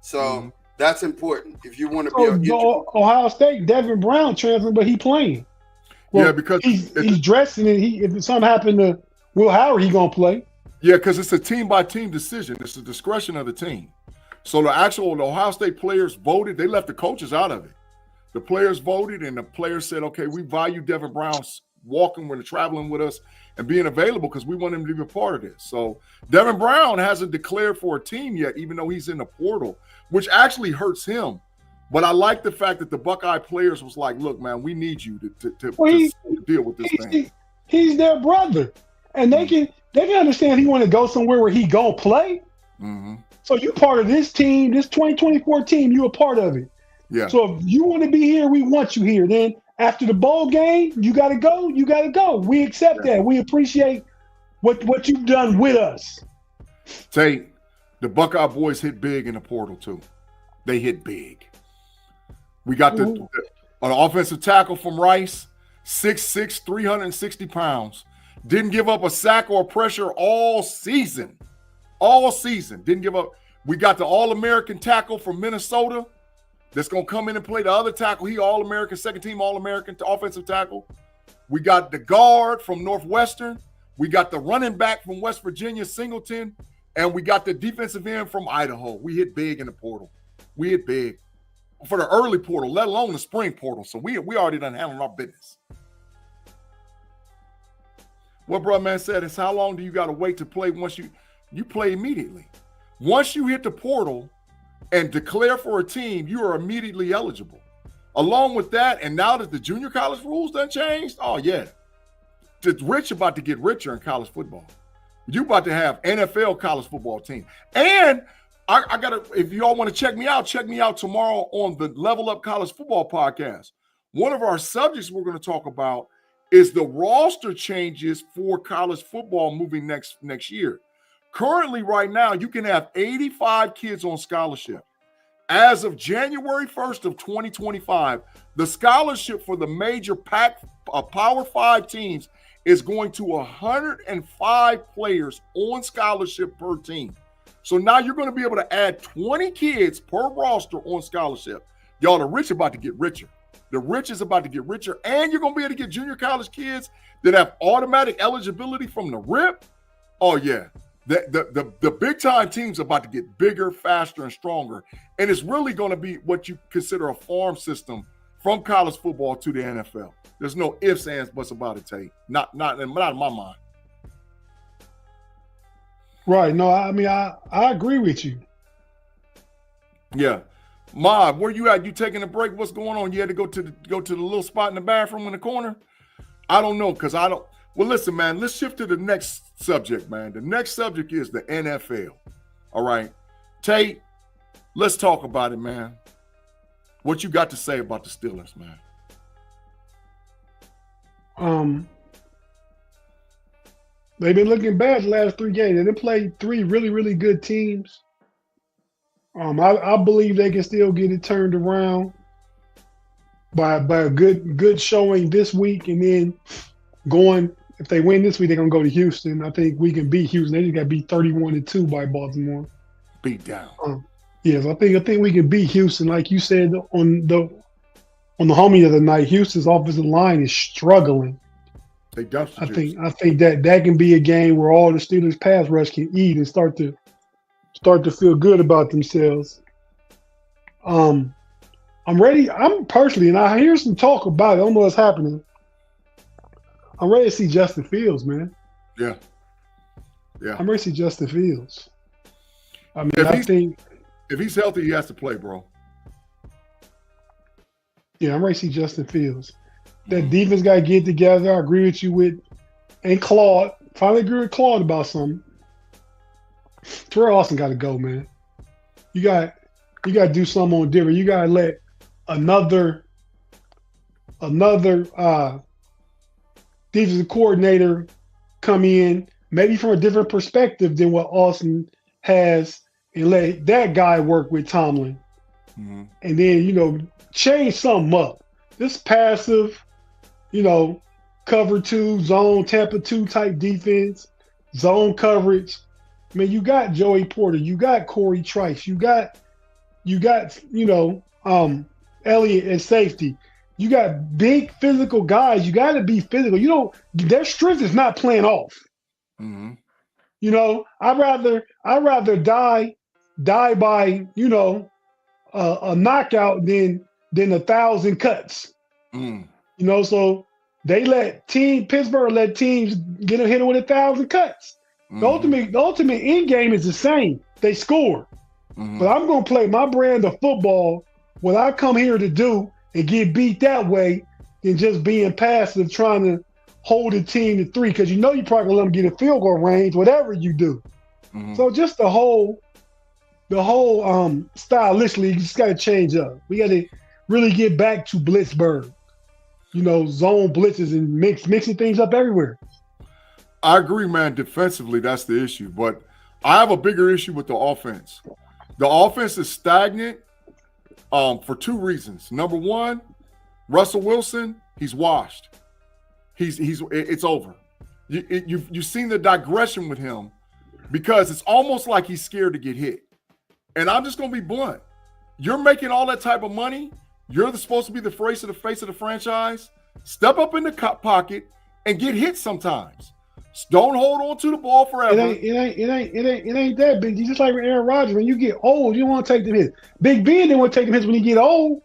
So that's important. If you want to be Ohio State, Devin Brown transferring, but he playing. Well, because he's dressing and if something happened to Will Howard, he gonna play. Yeah, because it's a team-by-team decision. It's the discretion of the team. So the Ohio State players voted. They left the coaches out of it. The players voted, and the players said, okay, we value Devin Brown's walking with traveling with us and being available because we want him to be a part of this. So Devin Brown hasn't declared for a team yet, even though he's in the portal, which actually hurts him. But I like the fact that the Buckeye players was like, look, man, we need you to deal with this thing. He's their brother. And they can understand he want to go somewhere where he go play. Mm-hmm. So you part of this team, this 2024 team, you a part of it. Yeah. So if you want to be here, we want you here. Then after the bowl game, you got to go. You got to go. We accept that. We appreciate what you've done with us. Tate, the Buckeye boys hit big in the portal too. They hit big. We got an offensive tackle from Rice, 6'6", 360 pounds. Didn't give up a sack or pressure all season. all season. Didn't give up. We got the All-American tackle from Minnesota that's going to come in and play the other tackle. He All-American, second team All-American offensive tackle. We got the guard from Northwestern. We got the running back from West Virginia, Singleton. And we got the defensive end from Idaho. We hit big in the portal. We hit big for the early portal, let alone the spring portal. So we already done handled our business. What brother man said is, how long do you got to wait to play once you play immediately? Once you hit the portal and declare for a team, you are immediately eligible. Along with that, and now that the junior college rules done changed, oh yeah, the rich about to get richer in college football. You about to have NFL college football team. And I gotta, if y'all want to check me out tomorrow on the Level Up College Football podcast. One of our subjects we're going to talk about is the roster changes for college football moving next year. Currently, right now, you can have 85 kids on scholarship. As of January 1st of 2025, the scholarship for the major Power 5 teams is going to 105 players on scholarship per team. So now you're going to be able to add 20 kids per roster on scholarship. Y'all, the rich about to get richer. The rich is about to get richer, and you're going to be able to get junior college kids that have automatic eligibility from the rip. Oh, yeah. The big-time teams are about to get bigger, faster, and stronger. And it's really going to be what you consider a farm system from college football to the NFL. There's no ifs, ands, buts about it, Tate. Not in my mind. Right. No, I mean, I agree with you. Yeah. Mob, where you at? You taking a break? What's going on? You had to go to the little spot in the bathroom in the corner? I don't know, because I don't. Well, listen, man, let's shift to the next subject, man. The next subject is the NFL. All right. Tate, let's talk about it, man. What you got to say about the Steelers, man? They've been looking bad the last 3 games. They played 3 really, really good teams. I believe they can still get it turned around by a good showing this week, and then going. If they win this week, they're gonna go to Houston. I think we can beat Houston. They just got beat 31-2 by Baltimore. Beat down. Yes, I think we can beat Houston. Like you said on the homie of the night, Houston's offensive line is struggling. They dumpster juice. I think that can be a game where all the Steelers pass rush can eat and start to feel good about themselves. I'm ready. I'm personally, and I hear some talk about it. I don't know what's happening. I'm ready to see Justin Fields, man. Yeah. I'm ready to see Justin Fields. I mean, I think if he's healthy, he has to play, bro. Yeah, I'm ready to see Justin Fields. That defense got to get together. I agree with you and Claude. Finally agree with Claude about something. Terrell Austin got to go, man. You got to do something on different. You got to let another defensive coordinator come in, maybe from a different perspective than what Austin has, and let that guy work with Tomlin. Mm-hmm. And then, change something up. This passive, cover 2, zone, Tampa 2 type defense, zone coverage. I mean, you got Joey Porter, you got Corey Trice, you got Elliott at safety. You got big physical guys. You got to be physical. Their strength is not playing off. Mm-hmm. I'd rather die by a knockout than 1,000 cuts. Mm. So Pittsburgh let teams get hit with 1,000 cuts. Mm-hmm. The ultimate end game is the same. They score. Mm-hmm. But I'm gonna play my brand of football. What I come here to do and get beat that way than just being passive, trying to hold a team to 3, because you probably gonna let them get a field goal range, whatever you do. Mm-hmm. So just the whole stylistically, you just got to change up. We got to really get back to Blitzburg, zone blitzes and mixing things up everywhere. I agree, man. Defensively, that's the issue, but I have a bigger issue with the offense. The offense is stagnant. For 2 reasons. Number 1, Russell Wilson, he's washed. It's over. You've seen the digression with him because it's almost like he's scared to get hit. And I'm just going to be blunt. You're making all that type of money. You're supposed to be the face of the franchise. Step up in the pocket and get hit sometimes. Don't hold on to the ball forever. It ain't that big. Just like with Aaron Rodgers, when you get old, you don't want to take them hits. Big Ben didn't want to take them hits when you get old.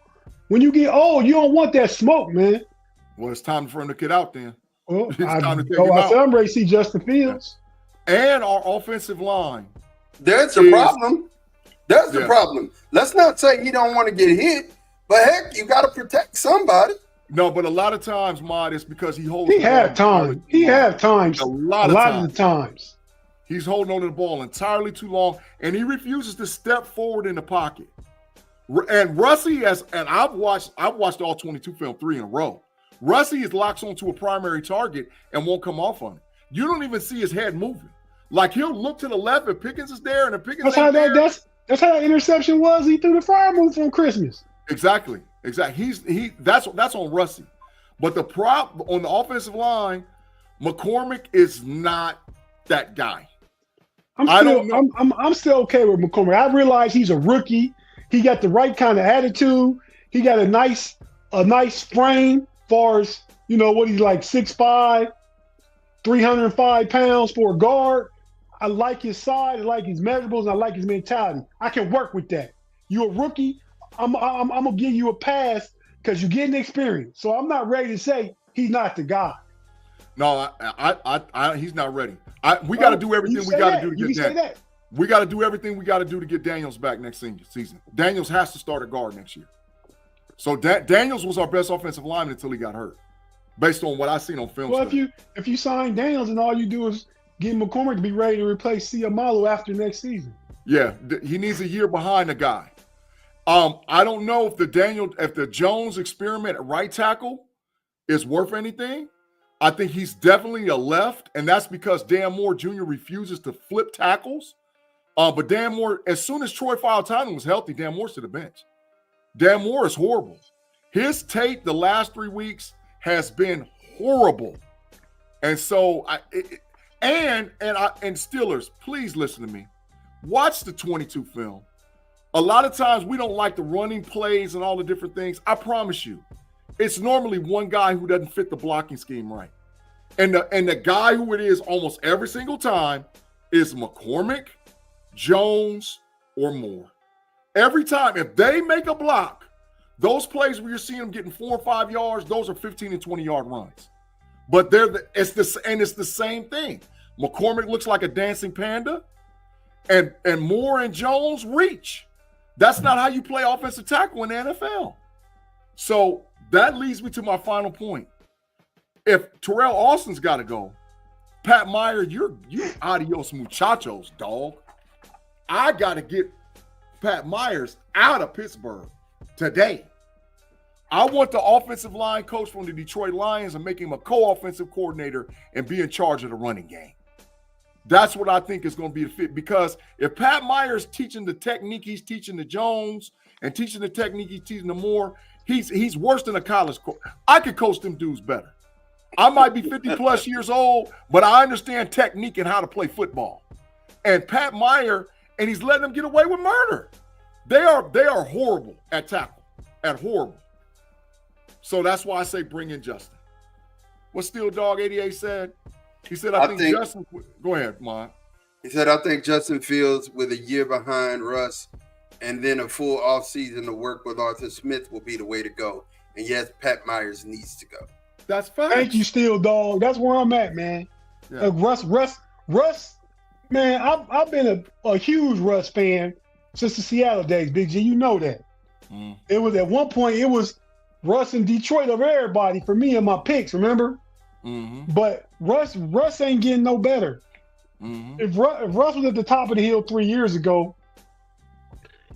When you get old, you don't want that smoke, man. Well, it's time for him to get out then. Well, It's time to take him out. I'm ready to see Justin Fields. And our offensive line. There's the problem. There's the problem. Let's not say he don't want to get hit, but heck, you got to protect somebody. No, but a lot of times, Mod, it's because he holds. He had time. He had times. A lot of the times. He's holding on to the ball entirely too long, and he refuses to step forward in the pocket. And Russie I've watched all 22 film 3 in a row. Russie is locked onto a primary target and won't come off on it. You don't even see his head moving. Like he'll look to the left if Pickens is there, and if Pickens ain't there. That's how that interception was. He threw the fire move on Christmas. Exactly. That's on Russie. But the prop on the offensive line, McCormick is not that guy. I'm still okay with McCormick. I realize he's a rookie. He got the right kind of attitude. He got a nice frame, far as what he's like 6'5", 305 pounds for a guard. I like his size, I like his measurables, and I like his mentality. I can work with that. You're a rookie. I'm gonna give you a pass because you're getting experience. So I'm not ready to say he's not the guy. No, he's not ready. We got to do everything we got to do to get Daniels. We got to do everything we got to do to get Daniels back next season. Daniels has to start a guard next year. So Daniels was our best offensive lineman until he got hurt, based on what I seen on film. Well, if you sign Daniels and all you do is get McCormick to be ready to replace Ciamalo after next season. Yeah, he needs a year behind the guy. I don't know if the Jones experiment at right tackle is worth anything. I think he's definitely a left, and that's because Dan Moore Jr. refuses to flip tackles. But Dan Moore, as soon as Troy Fautanu was healthy, Dan Moore's to the bench. Dan Moore is horrible. His tape the last 3 weeks has been horrible. And so, and Steelers, please listen to me. Watch the 22 film. A lot of times we don't like the running plays and all the different things. I promise you, it's normally one guy who doesn't fit the blocking scheme right. And the guy who it is almost every single time is McCormick, Jones, or Moore. Every time, if they make a block, those plays where you're seeing them getting 4 or 5 yards, those are 15 and 20-yard runs. But it's the same thing. McCormick looks like a dancing panda, and Moore and Jones reach. That's not how you play offensive tackle in the NFL. So that leads me to my final point. If Terrell Austin's got to go, Pat Meyer, you adios muchachos, dog. I got to get Pat Myers out of Pittsburgh today. I want the offensive line coach from the Detroit Lions and make him a co-offensive coordinator and be in charge of the running game. That's what I think is going to be the fit, because if Pat Myers teaching the technique he's teaching to Jones and teaching the technique he's teaching to Moore, he's worse than a college coach. I could coach them dudes better. I might be 50 plus years old, but I understand technique and how to play football. And Pat Meyer, and he's letting them get away with murder. They are horrible at tackle, horrible. So that's why I say bring in Justin. What Steel Dog 88 said? He said, I think Justin. Go ahead, Mon. He said, I think Justin Fields with a year behind Russ and then a full offseason to work with Arthur Smith will be the way to go. And yes, Pat Myers needs to go. That's fine. Thank you, Steel Dog. That's where I'm at, man. Yeah. Russ, man, I've been a huge Russ fan since the Seattle days, Big G. You know that. Mm. It was at one point, it was Russ and Detroit over everybody for me and my picks, remember? Mm-hmm. But Russ ain't getting no better. Mm-hmm. If Russ was at the top of the hill 3 years ago,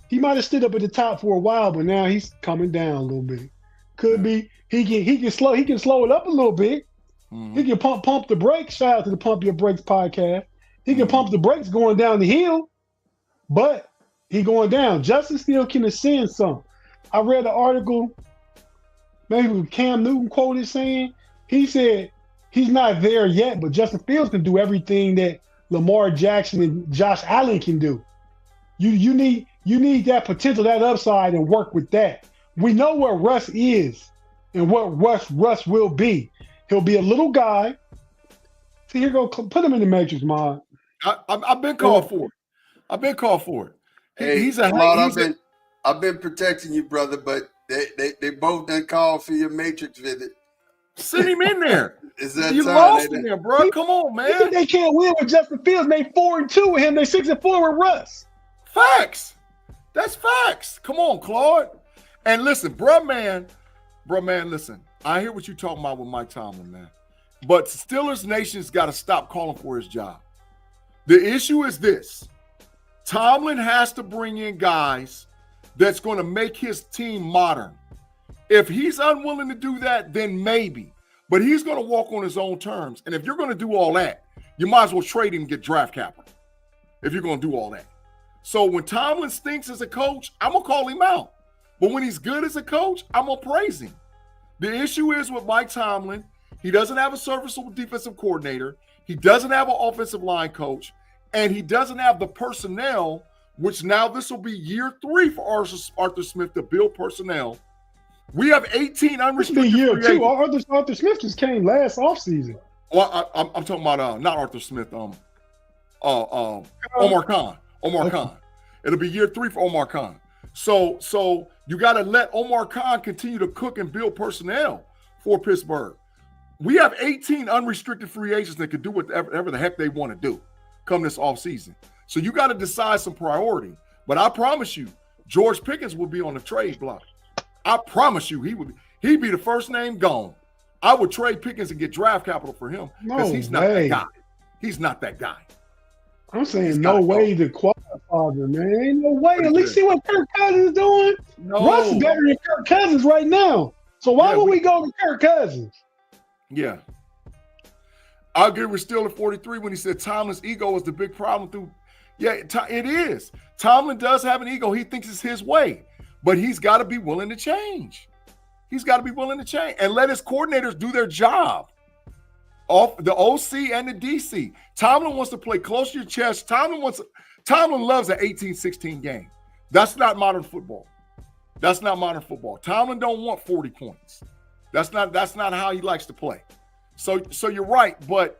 he might have stood up at the top for a while, but now he's coming down a little bit. Could be he can slow it up a little bit. Mm-hmm. He can pump the brakes. Shout out to the Pump Your Brakes podcast. He can pump the brakes going down the hill, but he going down. Justin still can ascend some. I read an article, maybe Cam Newton quoted saying, he said he's not there yet, but Justin Fields can do everything that Lamar Jackson and Josh Allen can do. You need that potential, that upside, and work with that. We know where Russ is and what Russ will be. He'll be a little guy. See, here go put him in the Matrix, Mod. I've been called for it. I've been called for it. Hey, Claude, I've been protecting you, brother, but they both done called for your Matrix visit. Send him in there. Is that you time? lost him there, bro? Come on, man. They can't win with Justin Fields. They 4-2 with him. They 6-4 with Russ. Facts. That's facts. Come on, Claude. And listen, bruh, man, listen. I hear what you're talking about with Mike Tomlin, man. But Steelers Nation's got to stop calling for his job. The issue is this. Tomlin has to bring in guys that's going to make his team modern. If he's unwilling to do that, then maybe. But he's going to walk on his own terms. And if you're going to do all that, you might as well trade him and get draft capital if you're going to do all that. So when Tomlin stinks as a coach, I'm going to call him out. But when he's good as a coach, I'm going to praise him. The issue is with Mike Tomlin, he doesn't have a serviceable defensive coordinator. He doesn't have an offensive line coach. And he doesn't have the personnel, which now this will be year 3 for Arthur Smith to build personnel. We have 18 unrestricted free agents. Year 2. Arthur Smith just came last offseason. Well, I'm talking about not Arthur Smith. Omar Khan. Omar Khan. It'll be year 3 for Omar Khan. So you got to let Omar Khan continue to cook and build personnel for Pittsburgh. We have 18 unrestricted free agents that can do whatever the heck they want to do come this offseason. So you got to decide some priority. But I promise you, George Pickens will be on the trade block. I promise you, he'd be the first name gone. I would trade Pickens and get draft capital for him because he's not that guy. He's not that guy. I'm saying no way to qualify them, man. Ain't no way. At least see what Kirk Cousins is doing. No. Russ is better than Kirk Cousins right now. So why would we go to Kirk Cousins? Yeah. I agree with Steeler 43 when he said Tomlin's ego is the big problem. Yeah, it is. Tomlin does have an ego. He thinks it's his way, but he's got to be willing to change. He's got to be willing to change and let his coordinators do their job. Off the OC and the DC. Tomlin wants to play close to your chest. Tomlin loves an 18-16 game. That's not modern football. That's not modern football. Tomlin don't want 40 points. That's not how he likes to play. So you're right, but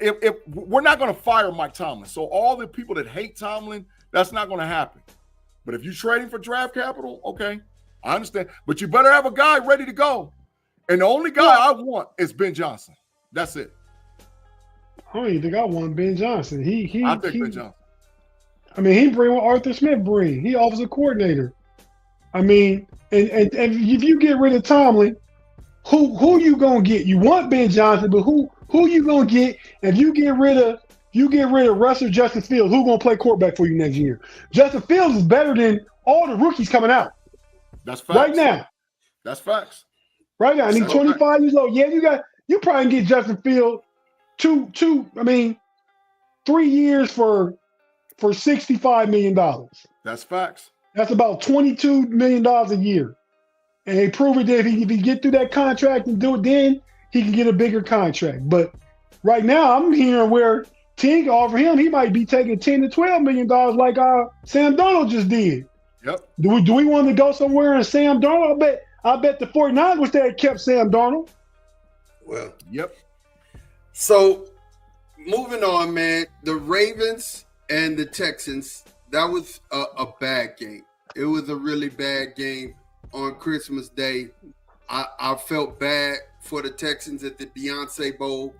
if we're not going to fire Mike Tomlin. So all the people that hate Tomlin, that's not going to happen. But if you're trading for draft capital, okay, I understand. But you better have a guy ready to go. And the only guy I want is Ben Johnson. That's it. I don't even think I want Ben Johnson. I think Ben Johnson. I mean, he bring what Arthur Smith bring. He offensive coordinator. I mean, and if you get rid of Tomlin, who you gonna get? You want Ben Johnson, but who you gonna get? If you get rid of Russ or Justin Fields, who gonna play quarterback for you next year? Justin Fields is better than all the rookies coming out. That's facts. Right now. That's facts. Right now. And he's 25 years old. Yeah, you probably can get Justin Fields 3 years for $65 million. That's facts. That's about $22 million a year. And they prove it that if he get through that contract and do it, then he can get a bigger contract. But right now, I'm hearing where team offer him, he might be taking $10 to $12 million like Sam Darnold just did. Yep. Do we want to go somewhere and Sam Darnold? I bet the 49ers wish they had kept Sam Darnold. Well, yep. So moving on, man, the Ravens and the Texans, that was a bad game. It was a really bad game on Christmas Day. I felt bad for the Texans at the Beyonce Bowl.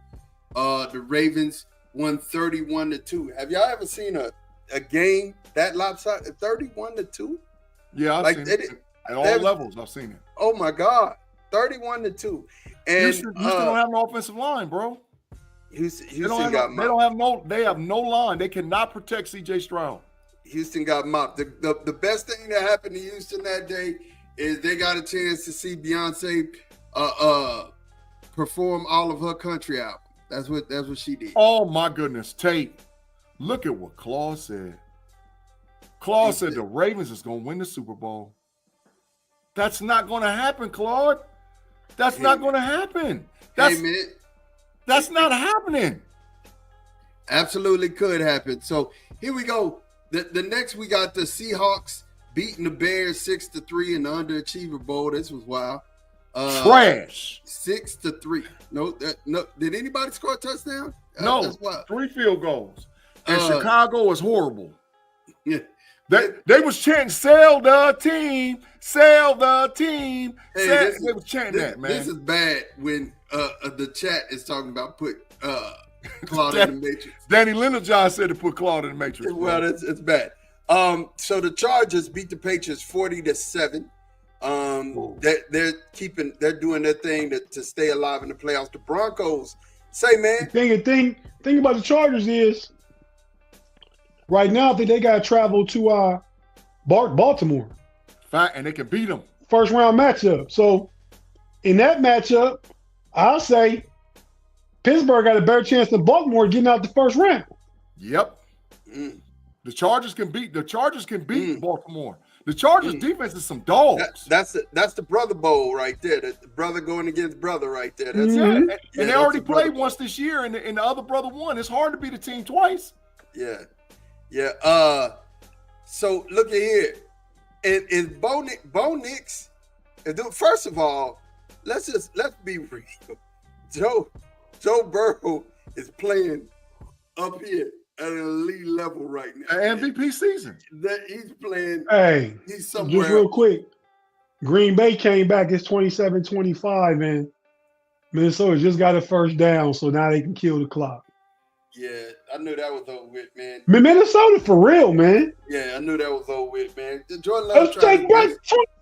The Ravens won 31-2. Have y'all ever seen a game that lopsided, 31-2? Yeah, I've seen it. At all levels, I've seen it. Oh my God, 31-2. And Houston don't have no offensive line, bro. Houston got mopped. They have no line. They cannot protect C.J. Stroud. Houston got mopped. The best thing that happened to Houston that day is they got a chance to see Beyonce perform all of her country album. That's what she did. Oh my goodness, Tate! Look at what Claude said. Claude said the Ravens is going to win the Super Bowl. That's not going to happen, Claude. That's not going to happen. That's not happening. Absolutely could happen. So here we go. The next we got the Seahawks beating the Bears 6-3 in the Underachiever Bowl. This was wild. Trash. 6-3. No. Did anybody score a touchdown? No. That's wild. 3 field goals. And Chicago was horrible. Yeah. They was chanting, "Sell the team, sell the team." They was chanting that, man. This is bad when the chat is talking about put Claude in the Matrix. Danny Littlejohn said to put Claude in the Matrix. Well, it's bad. So the Chargers beat the Patriots 40-7. They're doing their thing to stay alive in the playoffs. The Broncos say, man. The thing about the Chargers is right now I think they gotta travel to Baltimore. And they can beat them. First round matchup. So in that matchup, I'll say Pittsburgh got a better chance than Baltimore getting out the first round. Yep. The Chargers can beat Baltimore. The Chargers defense is some dogs. That's the brother bowl right there. The brother going against brother right there. That's and they already played once this year, and the other brother won. It's hard to beat a team twice. Yeah. So look at here. Is Bo Nix? First of all, let's be real. Joe Burrow is playing up here at an elite level right now. An MVP season. He's playing. Hey, he's somewhere. Just real quick, Green Bay came back as 27-25, and Minnesota just got a first down, so now they can kill the clock. Yeah, I knew that was over with, man. Minnesota for real, man. Yeah, I knew that was over with, man. Jordan Love. Let's take break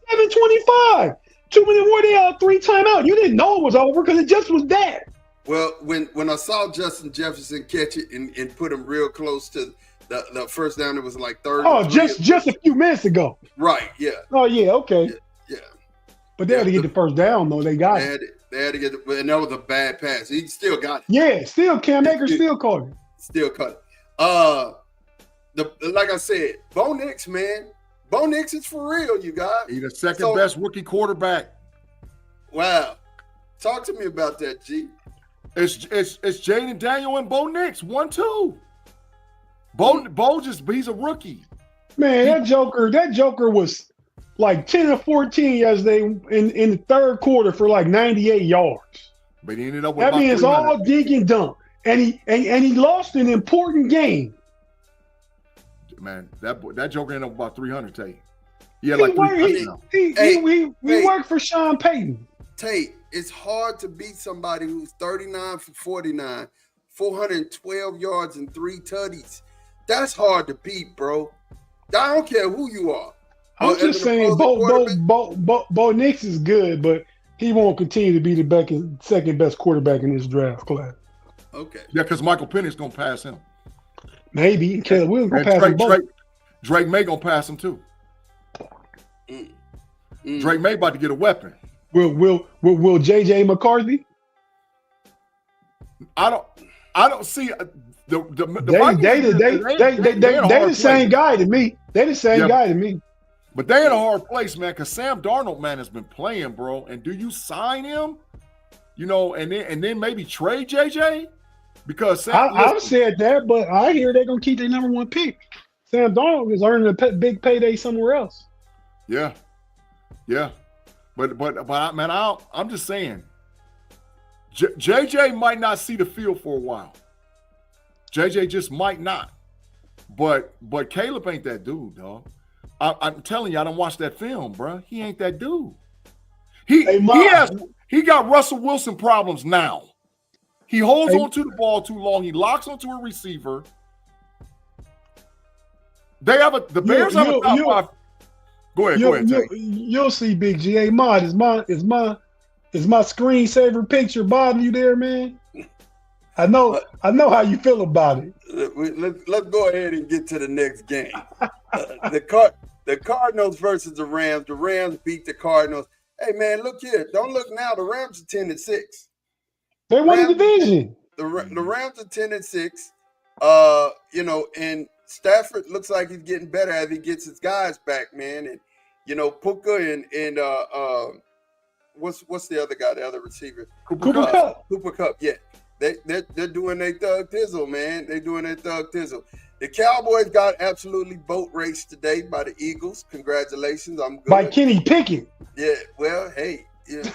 27-25. 2 minute more, they out 3 timeout. You didn't know it was over because it just was that. Well, when I saw Justin Jefferson catch it and put him real close to the first down, it was like third. Oh, just a few minutes ago. Right, yeah. Oh, yeah, okay. Yeah. But they had to get the first down, though. They got it. They had to get it, and that was a bad pass. He still got it. Yeah, still Cam Akers still caught it. Still caught it. Like I said, Bo Nix, man. Bo Nix is for real, you guys. He's the second best rookie quarterback. Wow. Talk to me about that, G. It's Jaden Daniel and Bo Nix, 1-2. Bo he's a rookie. Man, that Joker was like 10 or 14 yesterday in the third quarter for like 98 yards. But he ended up with that means all dig and dunk. And he lost an important game. Man, that Joker ended up about 300, Tate. He had like 300. He worked for Sean Payton. Tate, it's hard to beat somebody who's 39 for 49, 412 yards and 3 tutties. That's hard to beat, bro. I don't care who you are. I'm just saying, Bo Nix is good, but he won't continue to be the second best quarterback in this draft class. Okay. Yeah, because Michael Penny's gonna pass him. Maybe Caleb Williams gonna pass him both. Drake May gonna pass him too. Drake May about to get a weapon. Will JJ McCarthy? I don't see the they the same guy to me. They the same guy to me. But they in a hard place, man, because Sam Darnold, man, has been playing, bro. And do you sign him? You know, and then maybe trade JJ? Because I've said that, but I hear they're gonna keep their number 1 pick. Sam Darnold is earning a big payday somewhere else. Yeah. But man, I'm just saying, JJ might not see the field for a while. JJ just might not. But Caleb ain't that dude, dog. I'm telling you, I don't watch that film, bro. He ain't that dude. He got Russell Wilson problems now. He holds onto the ball too long. He locks onto a receiver. The Bears have a top 5. Go ahead. You'll see, Big G. Hey, Mod, is my screensaver picture bothering you there, man? I know how you feel about it. Let's go ahead and get to the next game. The Cardinals versus the Rams. The Rams beat the Cardinals. Hey, man, look here. Don't look now. The Rams are 10-6. They won the division. The Rams are 10-6. And Stafford looks like he's getting better as he gets his guys back, man. And Puka and what's the other guy, the other receiver? Cooper Kupp. Cooper Kupp, yeah. They're doing their thug tizzle, man. They're doing their thug tizzle. The Cowboys got absolutely boat raced today by the Eagles. Congratulations, I'm good. By Kenny Pickett. Yeah, well, hey,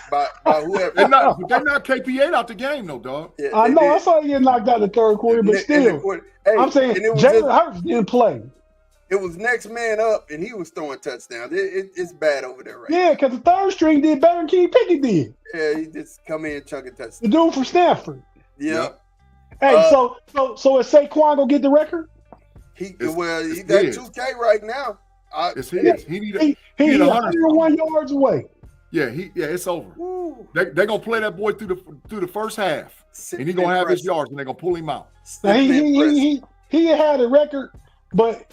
by whoever. They're not KP8 out the game, though, dog. Yeah, I know. I saw he get knocked out in the third quarter, but still, hey, I'm saying Jalen Hurts didn't play. It was next man up, and he was throwing touchdowns. It's bad over there, right? Yeah, because the third string did better than Kenny Pickett did. Yeah, he just come in chunking touchdowns. The dude from Stanford. Yeah. Hey, so is Saquon gonna get the record? He got 2K right now. It's his. He need 101 yards away. Yeah, it's over. They're gonna play that boy through the first half, and he's gonna have his yards, and they're gonna pull him out. Now, he had a record, but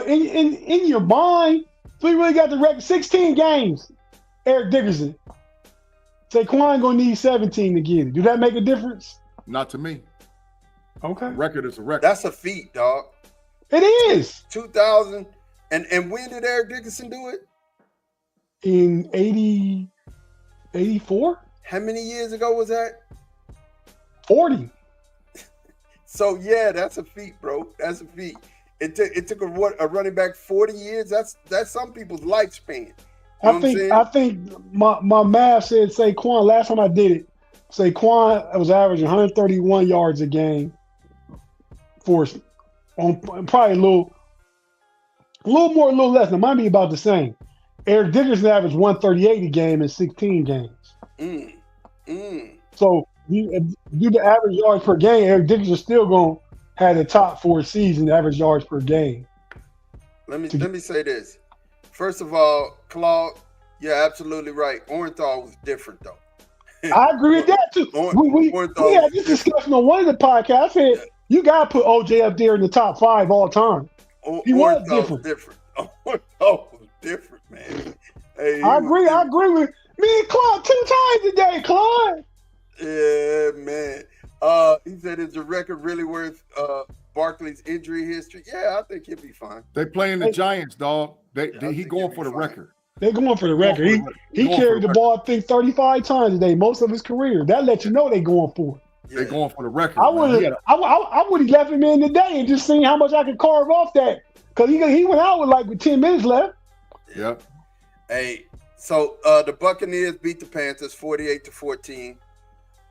in your mind, so he really got the record. 16 games. Eric Dickerson. Saquon gonna need 17 to get it. Do that make a difference? Not to me. Okay. A record is a record. That's a feat, dog. It is. 2000 and when did Eric Dickerson do it? In 84? How many years ago was that? 40. So yeah, that's a feat, bro. That's a feat. It took a running back 40 years. That's some people's lifespan. I think my math said Saquon. Last time I did it, Saquon was averaging 131 yards a game. On probably a little more, a little less. It might be about the same. Eric Dickerson averaged 138 a game in 16 games. So you do the average yards per game. Eric Dickerson still gonna have the top 4 season average yards per game. Let me say this. First of all, Claude, you're absolutely right. Orenthal was different though. I agree with that too. We had this discussion on one of the podcasts. I said you gotta put OJ up there in the top 5 all time. He was different. Orenthal was different, man. Hey, I agree with me and Claude 2 times today, Claude. Yeah, man. He said, is the record really worth Barkley's injury history? Yeah, I think he'll be fine. They playing the Giants, dog. He going for the record. They're going for the record. He carried the ball, I think, 35 times today, most of his career. That lets you know they're going for it. Yeah. They're going for the record. I would have left him in today and just seen how much I could carve off that. Because he went out with 10 minutes left. Yep. Hey, so the Buccaneers beat the Panthers 48-14.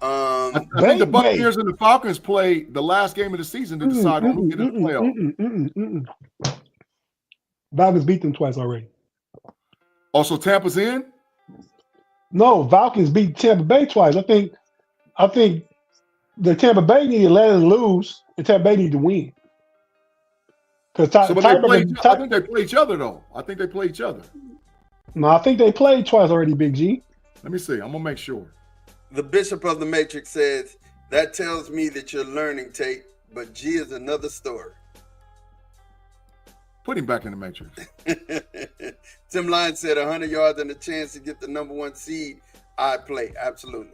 I think the Buccaneers and the Falcons played the last game of the season to decide on who get in the playoff. Falcons beat them twice already. Also, Tampa's in? No, Falcons beat Tampa Bay twice. I think the Tampa Bay needed to let it lose, and Tampa Bay needed to win. I think they play each other, though. I think they play each other. No, I think they played twice already, Big G. Let me see. I'm going to make sure. The Bishop of the Matrix says, that tells me that you're learning, Tate, but G is another story. Put him back in the Matrix. Tim Lyons said 100 yards and a chance to get the number 1 seed. I play. Absolutely.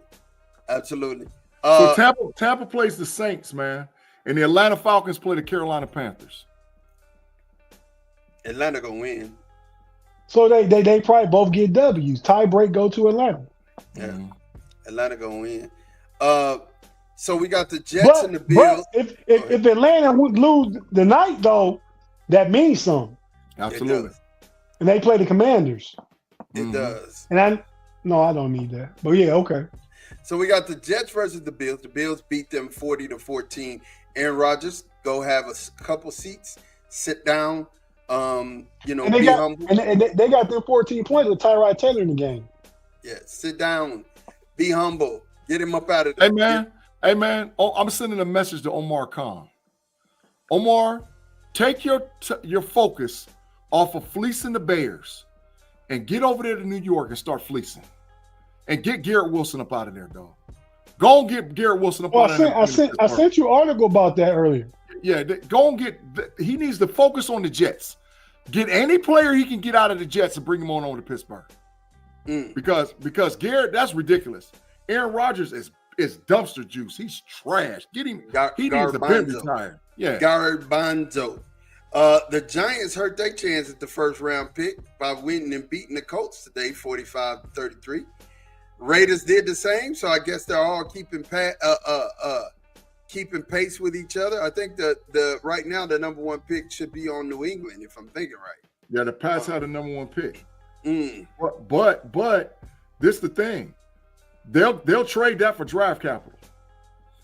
So Tampa plays the Saints, man. And the Atlanta Falcons play the Carolina Panthers. Atlanta gonna win. So they probably both get W's. Tie break go to Atlanta. Yeah. Atlanta gonna win. So we got the Jets and the Bills. But if Atlanta would lose tonight, though, that means something. Absolutely. And they play the Commanders. It does. And I don't need that. But yeah, okay. So we got the Jets versus the Bills. The Bills beat them 40-14. Aaron Rodgers go have a couple seats, sit down. And they got them 14 points with Tyrod Taylor in the game. Yeah, sit down, be humble, get him up out of there. Hey man. I'm sending a message to Omar Khan. Omar, take your focus off of fleecing the Bears and get over there to New York and start fleecing. And get Garrett Wilson up out of there, dog. Go and get Garrett Wilson up out of there. I sent you an article about that earlier. Yeah, go and he needs to focus on the Jets. Get any player he can get out of the Jets and bring him on over to Pittsburgh. Because Garrett, that's ridiculous. Aaron Rodgers is dumpster juice. He's trash. Get him. He needs to be retired. Yeah. Garbanzo. The Giants hurt their chance at the first round pick by winning and beating the Colts today, 45-33. Raiders did the same, so I guess they're all keeping keeping pace with each other. I think the right now the number one pick should be on New England, if I'm thinking right. Yeah, the Pats had the number one pick. Mm. But this is the thing. They'll trade that for draft capital.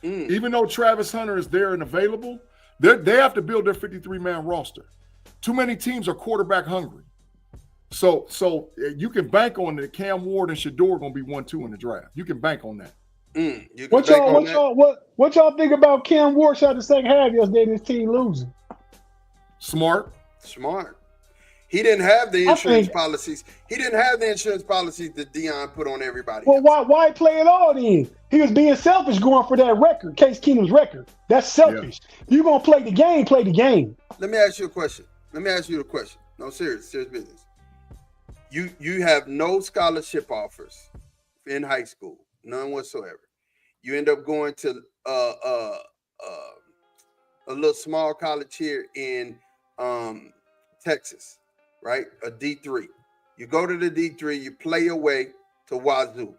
Mm. Even though Travis Hunter is there and available, they have to build their 53-man roster. Too many teams are quarterback hungry. So you can bank on that Cam Ward and Shador going to be 1-2 in the draft. You can bank on that. What y'all think about Cam Ward shot the second half yesterday and his team losing? Smart. He didn't have the insurance policies. He didn't have the insurance policies that Deion put on everybody. Well, why play it all then? He was being selfish going for that record, Case Keenum's record. That's selfish. Yeah. You're going to play the game, play the game. Let me ask you a question. No, serious business. You have no scholarship offers in high school, none whatsoever. You end up going to a little small college here in Texas, right? A D3. You go to the D3, you play your way to Wazoo.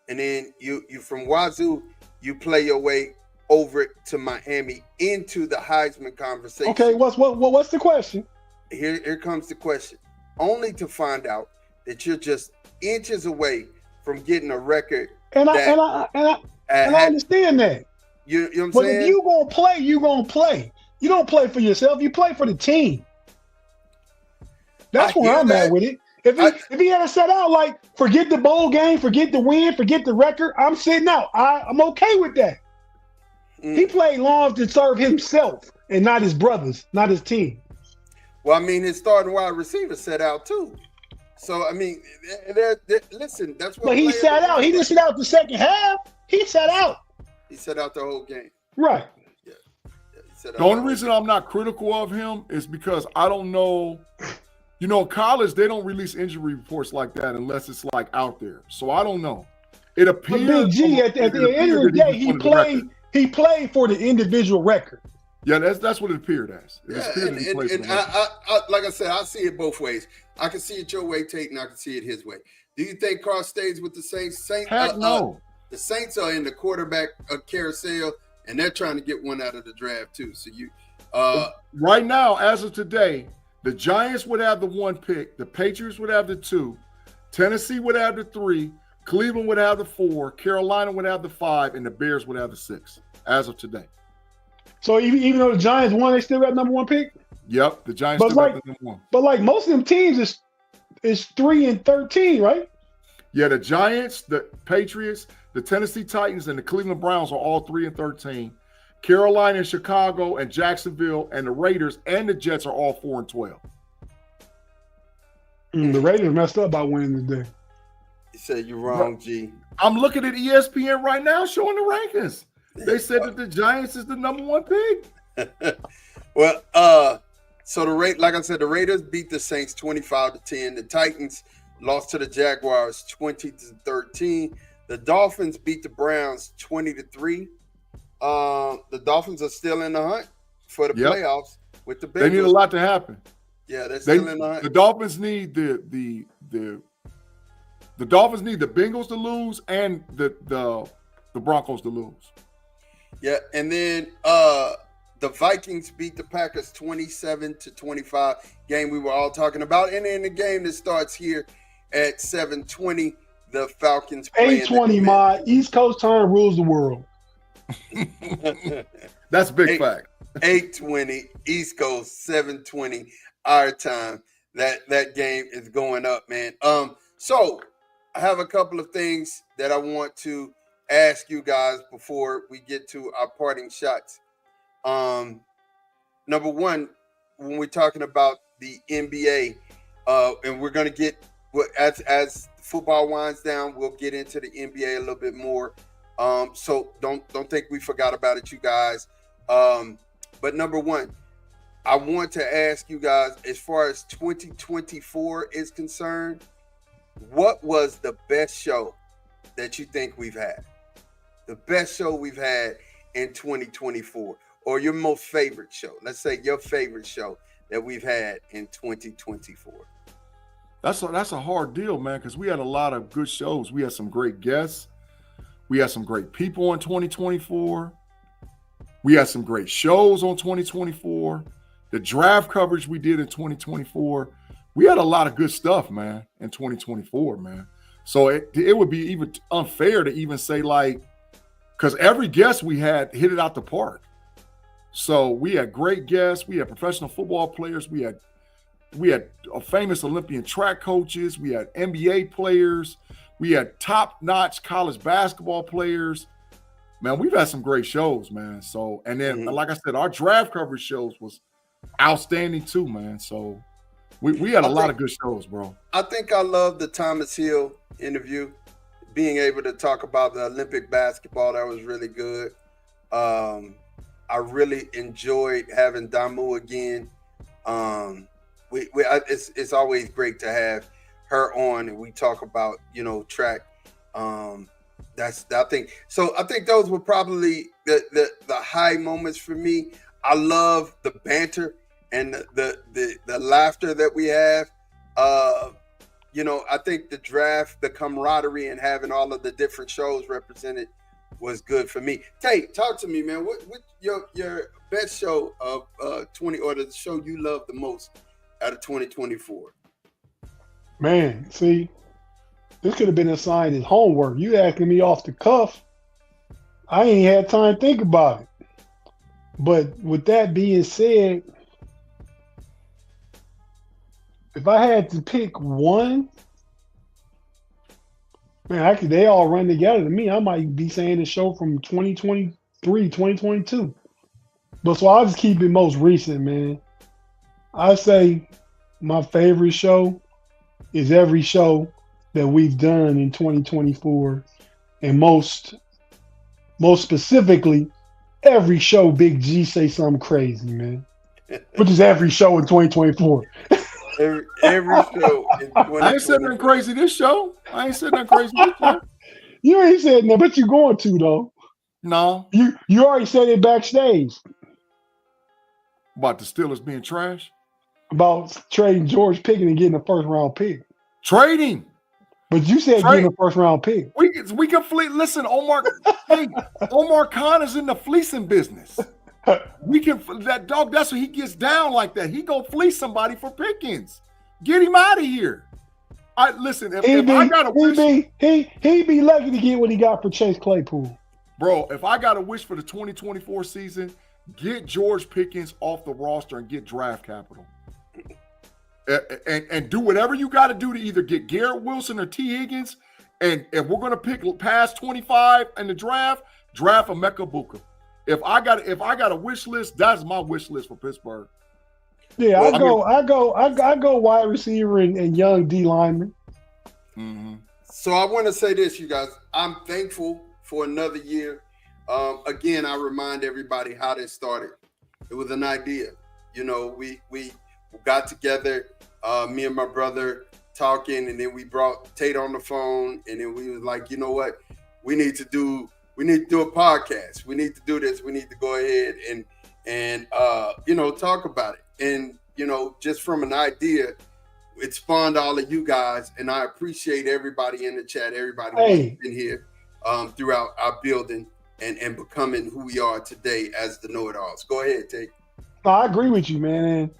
And then you from Wazoo, you play your way over to Miami into the Heisman conversation. Okay, what's the question? Here comes the question. Only to find out that you're just inches away from getting a record. And I understand that. You know what I'm saying? But if you gonna play, you gonna play. You don't play for yourself. You play for the team. That's where I'm at with it. If he had set out like forget the bowl game, forget the win, forget the record, I'm sitting out. I'm okay with that. He played long to serve himself and not his brothers, not his team. Well, I mean, his starting wide receiver set out too. So I mean, listen, that's what. But he sat out. He didn't sit out the second half. He sat out. He sat out the whole game. Right. Yeah. The only reason I'm not critical of him is because I don't know. You know, college, they don't release injury reports like that unless it's like out there. So I don't know. It appears. But Big G, at the end of the day, he played for the individual record. Yeah, that's what it appeared as. I like I said, I see it both ways. I can see it your way, Tate, and I can see it his way. Do you think Carr stays with the Saints? Heck no. The Saints are in the quarterback carousel, and they're trying to get one out of the draft too. So right now, as of today, the Giants would have the 1 pick, the Patriots would have the 2, Tennessee would have the 3, Cleveland would have the 4, Carolina would have the 5, and the Bears would have the 6 as of today. So even though the Giants won, they still got number 1 pick? Yep, the Giants still got the number 1. But like most of them teams is 3-13, right? Yeah, the Giants, the Patriots, the Tennessee Titans, and the Cleveland Browns are all 3-13. Carolina and Chicago and Jacksonville and the Raiders and the Jets are all 4-12. The Raiders messed up by winning today. You said you're wrong, G. I'm looking at ESPN right now showing the rankings. They said that the Giants is the number 1 pick. Well, so like I said, the Raiders beat the Saints 25-10. The Titans lost to the Jaguars 20-13. The Dolphins beat the Browns 20-3. The Dolphins are still in the hunt for the playoffs with the Bengals. They need a lot to happen. Yeah, they're still in the hunt. The Dolphins need the Dolphins need the Bengals to lose and the Broncos to lose. Yeah, and then the Vikings beat the Packers 27-25. Game we were all talking about. And then the game that starts here at 7:20, the Falcons playing 8:20, my East Coast time rules the world. That's big fact. 8:20 East Coast, 7:20 our time. That game is going up, man. So I have a couple of things that I want to ask you guys before we get to our parting shots. Number one, when we're talking about the NBA, and we're going to get as football winds down, we'll get into the NBA a little bit more. So don't think we forgot about it, you guys. But number one, I want to ask you guys, as far as 2024 is concerned, what was the best show that you think we've had? The best show we've had in 2024, or your most favorite show? Let's say your favorite show that we've had in 2024. That's a hard deal, man, because we had a lot of good shows. We had some great guests. We had some great people in 2024. We had some great shows on 2024. The draft coverage we did in 2024. We had a lot of good stuff, man, in 2024, man. So it would be even unfair to even say, like, because every guest we had hit it out the park. So we had great guests. We had professional football players. We had famous Olympian track coaches. We had NBA players. We had top-notch college basketball players. Man, we've had some great shows, man. So, and then, like I said, our draft coverage shows was outstanding too, man. So we had a lot of good shows, bro. I think I love the Thomas Hill interview, being able to talk about the Olympic basketball. That was really good. I really enjoyed having Damu again. It's always great to have her on, and we talk about, you know, track. I think those were probably the high moments for me. I love the banter and the laughter that we have. You know, I think the draft, the camaraderie, and having all of the different shows represented was good for me. Tate, talk to me, man. What your best show of 20, or the show you love the most out of 2024? Man, see, this could have been assigned as homework. You asking me off the cuff. I ain't had time to think about it. But with that being said, if I had to pick one, man, they all run together to me. I might be saying the show from 2023, 2022. But so I'll just keep it most recent, man. I say my favorite show is every show that we've done in 2024, and most specifically, every show Big G say something crazy, man. Which is every show in 2024. Every show in 2024. I ain't said nothing crazy this show. You ain't said nothing, but you going to though. No. You already said it backstage. About the Steelers being trash? About trading George Pickens and getting a first round pick. Trading. But you said getting a first round pick. We can fleece. Listen, Omar Khan is in the fleecing business. That dog, that's what he gets down like that. He go fleece somebody for Pickens. Get him out of here. Listen, if I got a wish, he'd be lucky to get what he got for Chase Claypool. Bro, if I got a wish for the 2024 season, get George Pickens off the roster and get draft capital. And do whatever you got to do to either get Garrett Wilson or T. Higgins. And if we're going to pick past 25 in the draft Emeka Buka. If I got a wish list, that's my wish list for Pittsburgh. Yeah, I go wide receiver and young D lineman. Mm-hmm. So I want to say this, you guys. I'm thankful for another year. Again, I remind everybody how this started. It was an idea. You know, we got together, me and my brother talking, and then we brought Tate on the phone, and then we was like, you know what? We need to do a podcast. We need to do this. We need to go ahead and talk about it. And, you know, just from an idea, it spawned all of you guys, and I appreciate everybody in the chat, everybody who's been here throughout our building and becoming who we are today as the KnoItAllz. Go ahead, Tate. I agree with you, man. And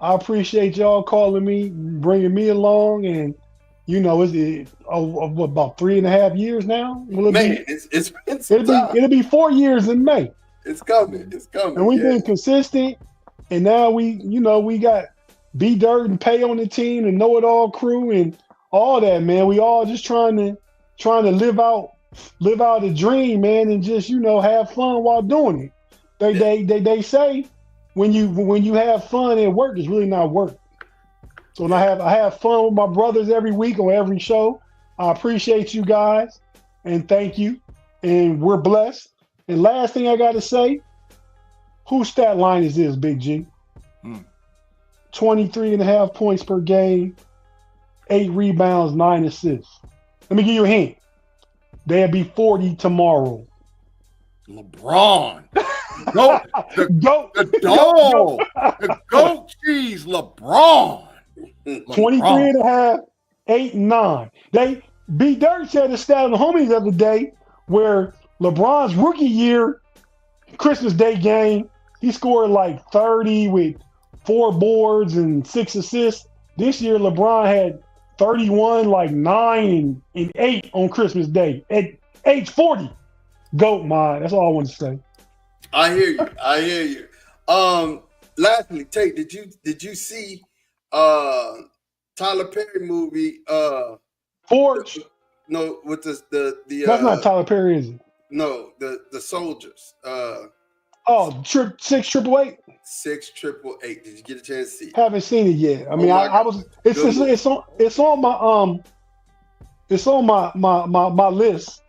I appreciate y'all calling me, bringing me along, and you know, it's about 3.5 years now. Will it Man, be? It'll be 4 years in May. It's coming. And we've been consistent, and now we got B Dirt and Pay on the team, and KnoItAllz crew, and all that, man. We all just trying to live out a dream, man, and just have fun while doing it. They say when you have fun at work, it's really not work. So when I have fun with my brothers every week on every show. I appreciate you guys, and thank you, and we're blessed. And last thing I got to say, whose stat line is this, Big G? 23.5 points per game, 8 rebounds, 9 assists. Let me give you a hint. They'll be 40 tomorrow. LeBron. The goat cheese, LeBron. 23.5, 8, 9. B Dirt said a stat on the homies the other day where LeBron's rookie year, Christmas Day game, he scored like 30 with 4 boards and 6 assists. This year, LeBron had 31, like 9 and 8 on Christmas Day at age 40. GOAT, man. That's all I want to say. I hear you. Lastly, Tate, did you see Tyler Perry movie? Forge? No, with the That's not Tyler Perry, is it? No, the soldiers. 688. 688. Did you get a chance to see it? Haven't seen it yet. I mean, I was. It's on my list.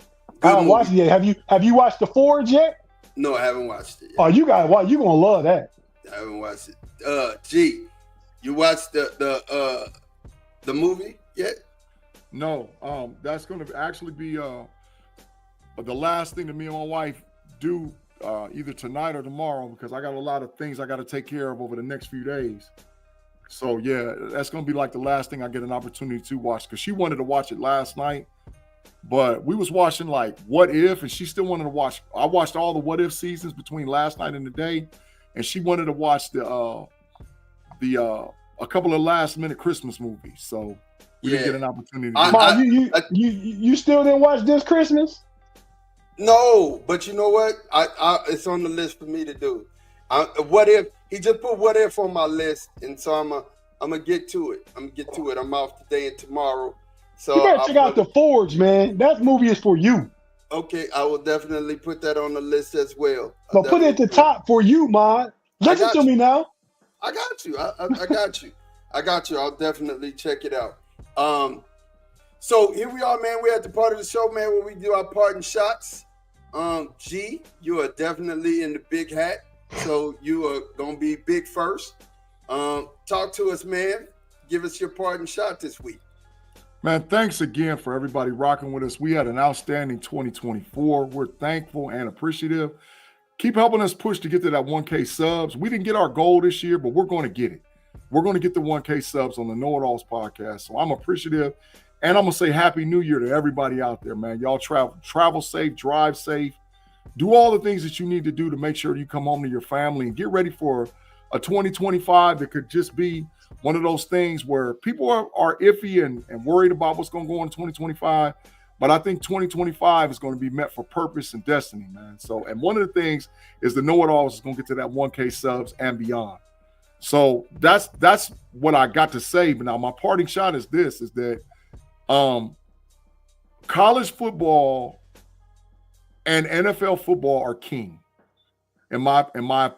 I haven't watched it yet. Have you watched The Forge yet? No, I haven't watched it yet. Oh, you got watch. You gonna love that. I haven't watched it. G, you watched the movie yet? No. That's going to actually be the last thing that me and my wife do either tonight or tomorrow, because I got a lot of things I got to take care of over the next few days. So yeah, that's going to be like the last thing I get an opportunity to watch, because she wanted to watch it last night. But we was watching like What If, and she still wanted to watch. I watched all the What If seasons between last night and today, and she wanted to watch a couple of last minute Christmas movies. So we didn't get an opportunity. You still didn't watch This Christmas? No, but you know what? It's on the list for me to do. What If he just put What If on my list, and so I'm gonna get to it. I'm off today and tomorrow. So you better check out The Forge, man. That movie is for you. Okay, I will definitely put that on the list as well. But put it at the top for you, man. Listen to me now. I got you. I got you. I got you. I'll definitely check it out. So here we are, man. We're at the part of the show, man, where we do our parting shots. G, you are definitely in the big hat, so you are gonna be big first. Talk to us, man. Give us your parting shot this week. Man, thanks again for everybody rocking with us. We had an outstanding 2024. We're thankful and appreciative. Keep helping us push to get to that 1K subs. We didn't get our goal this year, but we're going to get it. We're going to get the 1K subs on the KnoItAllz podcast. So I'm appreciative. And I'm going to say Happy New Year to everybody out there, man. Y'all travel safe, drive safe. Do all the things that you need to do to make sure you come home to your family and get ready for a 2025 that could just be one of those things where people are iffy and worried about what's going to go on in 2025. But I think 2025 is going to be met for purpose and destiny, man. So, and one of the things is the KnoItAllz is going to get to that 1K subs and beyond. So that's what I got to say. But now my parting shot is that college football and NFL football are king. In my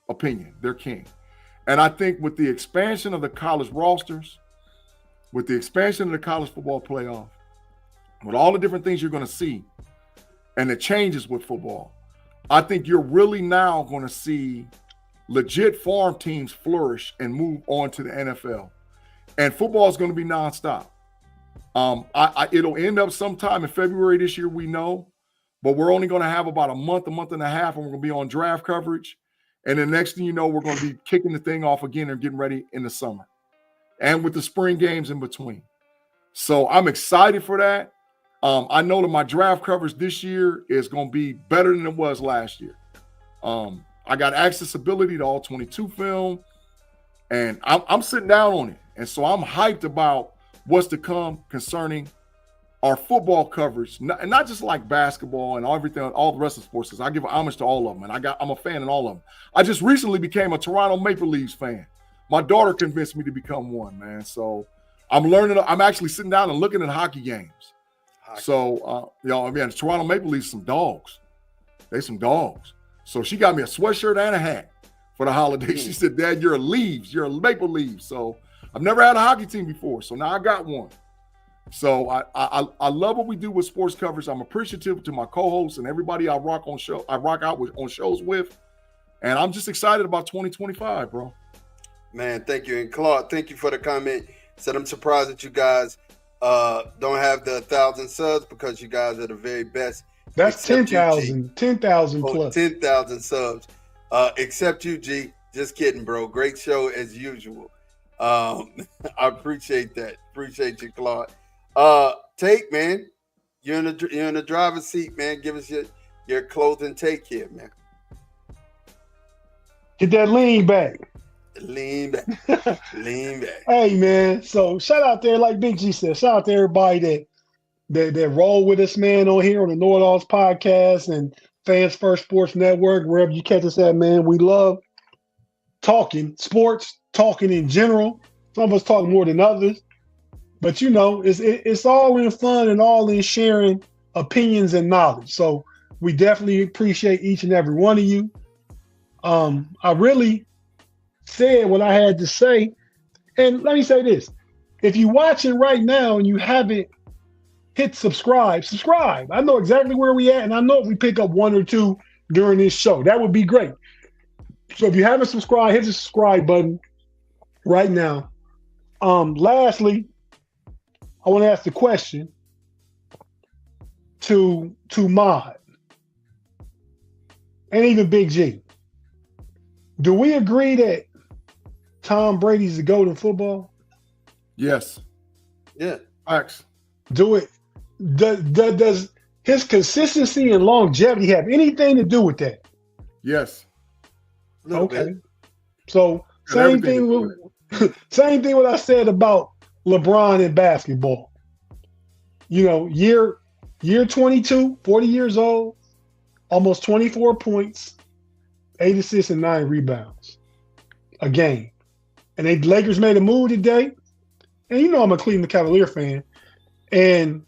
opinion, they're king. And I think with the expansion of the college rosters, with the expansion of the college football playoff, with all the different things you're going to see and the changes with football, I think you're really now going to see legit farm teams flourish and move on to the NFL. And football is going to be nonstop. It'll end up sometime in February this year, we know, but we're only going to have about a month and a half, and we're going to be on draft coverage. And the next thing you know, we're going to be kicking the thing off again and getting ready in the summer and with the spring games in between. So I'm excited for that. I know that my draft coverage this year is going to be better than it was last year. I got accessibility to all 22 film, and I'm sitting down on it. And so I'm hyped about what's to come concerning our football coverage, and not just like basketball and everything, all the rest of the sports. I give homage to all of them, and I'm a fan in all of them. I just recently became a Toronto Maple Leafs fan. My daughter convinced me to become one, man. So I'm learning. I'm actually sitting down and looking at hockey games. So, the Toronto Maple Leafs, some dogs. They some dogs. So she got me a sweatshirt and a hat for the holidays. She said, "Dad, you're a Leafs. You're a Maple Leafs." So I've never had a hockey team before, so now I got one. So I love what we do with sports coverage. I'm appreciative to my co-hosts and everybody I rock out with on shows with, and I'm just excited about 2025, bro. Man, thank you. And Claude, thank you for the comment. Said I'm surprised that you guys don't have the 1,000 subs, because you guys are the very best. That's 10,000 plus. 10,000 subs. Except you, G. Just kidding, bro. Great show as usual. I appreciate that. Appreciate you, Claude. Tate, man, you're in the driver's seat, man. Give us your closing take here, man. Get that lean back. Lean back. Lean back. Hey man, so shout out there, like Big G said, shout out to everybody that roll with us, man, on here on the KnoItAllz podcast and Fans First Sports Network, wherever you catch us at, man. We love talking sports, talking in general. Some of us talk more than others, but it's all in fun and all in sharing opinions and knowledge. So we definitely appreciate each and every one of you. I really said what I had to say, and let me say this: if you're watching right now and you haven't hit subscribe. I know exactly where we at, and I know if we pick up one or two during this show, that would be great. So if you haven't subscribed, hit the subscribe button right now. Lastly, I want to ask the question to Mod and even Big G. Do we agree that Tom Brady's the GOAT in football? Yes. Yeah. Facts. Do it. Does his consistency and longevity have anything to do with that? Yes. Okay. So same thing what I said about LeBron in basketball. Year 22, 40 years old, almost 24 points, 8 assists and 9 rebounds a game. And the Lakers made a move today. And I'm a Cleveland Cavalier fan. And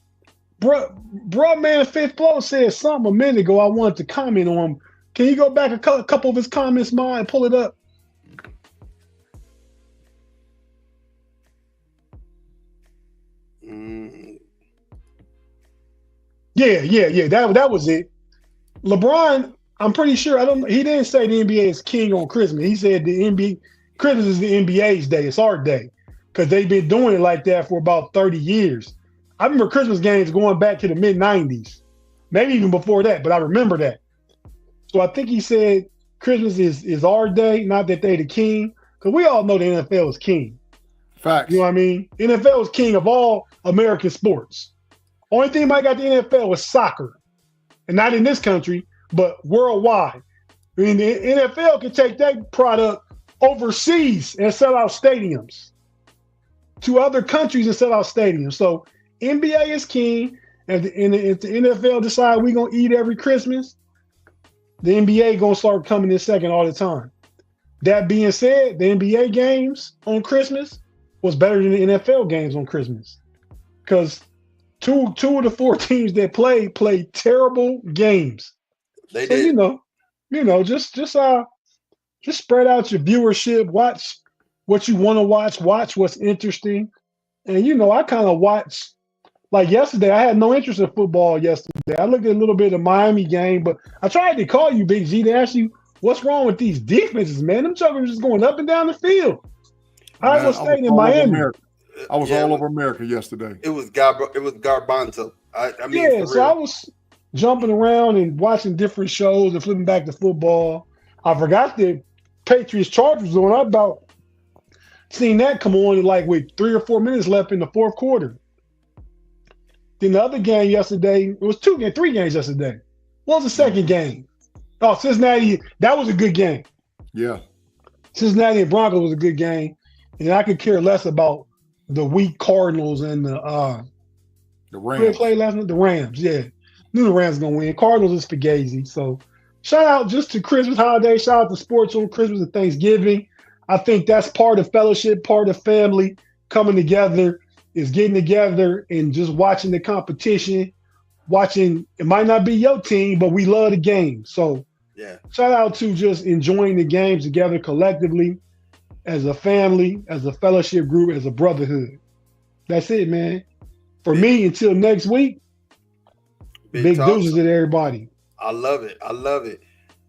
Bro, man, Fifth Flow said something a minute ago I wanted to comment on. Can you go back a couple of his comments, Ma, and pull it up? Yeah. That was it. LeBron, I'm pretty sure, he didn't say the NBA is king on Christmas. He said Christmas is the NBA's day. It's our day. Because they've been doing it like that for about 30 years. I remember Christmas games going back to the mid-'90s, maybe even before that, but I remember that. So I think he said Christmas is our day, not that they the king, because we all know the NFL is king. Facts. You know what I mean? NFL is king of all American sports. Only thing might got the NFL is soccer, and not in this country, but worldwide. I mean, the NFL can take that product overseas and sell out stadiums to other countries and sell out stadiums. So NBA is king, and if the NFL decide we're going to eat every Christmas, the NBA going to start coming in second all the time. That being said, the NBA games on Christmas was better than the NFL games on Christmas because two of the 4 teams that played terrible games. They did. Just spread out your viewership, watch what you want to watch what's interesting. And, I kind of watched. Like yesterday, I had no interest in football yesterday. I looked at a little bit of the Miami game, but I tried to call you, Big G, to ask you what's wrong with these defenses, man. Them jokers just going up and down the field. Iowa State in Miami. I was all over America yesterday. It was garbanzo. I was jumping around and watching different shows and flipping back to football. I forgot the Patriots Chargers on. I about seen that come on with 3 or 4 minutes left in the fourth quarter. Then the other game yesterday, it was 3 games yesterday. What was the second game? Oh, Cincinnati, that was a good game. Yeah. Cincinnati and Broncos was a good game. And I could care less about the weak Cardinals and the Rams. Who they played last night? The Rams, yeah. Knew the Rams going to win. Cardinals is Fugazi. So shout out just to Christmas holiday. Shout out to sports on Christmas and Thanksgiving. I think that's part of fellowship, part of family coming together. Is getting together and just watching the competition, it might not be your team, but we love the game. So yeah, shout out to just enjoying the games together collectively as a family, as a fellowship group, as a brotherhood. That's it, man. For me, until next week, big deuces at everybody. I love it.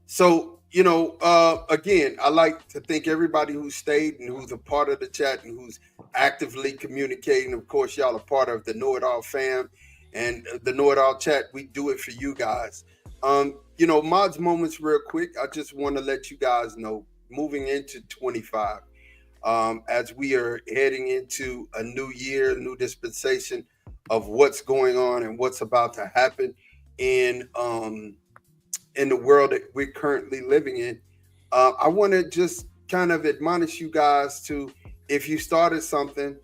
So, again, I like to thank everybody who stayed and who's a part of the chat and who's actively communicating. Of course, y'all are part of the KnoItAllz fam and the KnoItAllz chat. We do it for you guys. Mod's moments real quick. I just want to let you guys know, moving into 25, as we are heading into a new year, a new dispensation of what's going on and what's about to happen in the world that we're currently living in. I want to just kind of admonish you guys to, if you started something,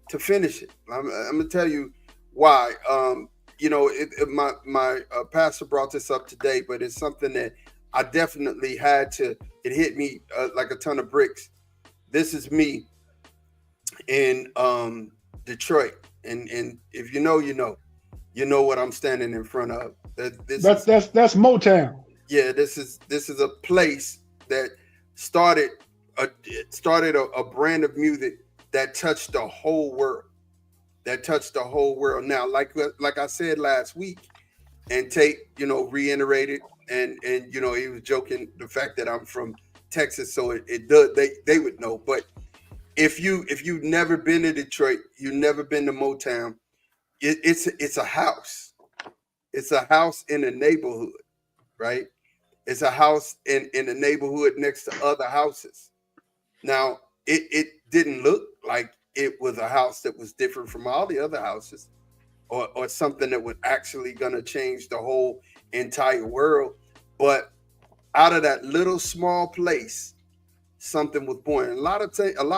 to finish it. I'm gonna tell you why. My pastor brought this up today, but it's something that I definitely had to. It hit me like a ton of bricks. This is me in Detroit, and if you know what I'm standing in front of. That's Motown. Yeah, this is a place that started a brand of music that touched the whole world. Now, like I said last week, and Tate, reiterated, and he was joking the fact that I'm from Texas, so it does they would know. But if you've never been to Detroit, you've never been to Motown, it's a house. It's a house in a neighborhood, right? It's a house in a neighborhood next to other houses. Now, it didn't look like it was a house that was different from all the other houses, or something that was actually going to change the whole entire world. But out of that little small place, something was born. And a lot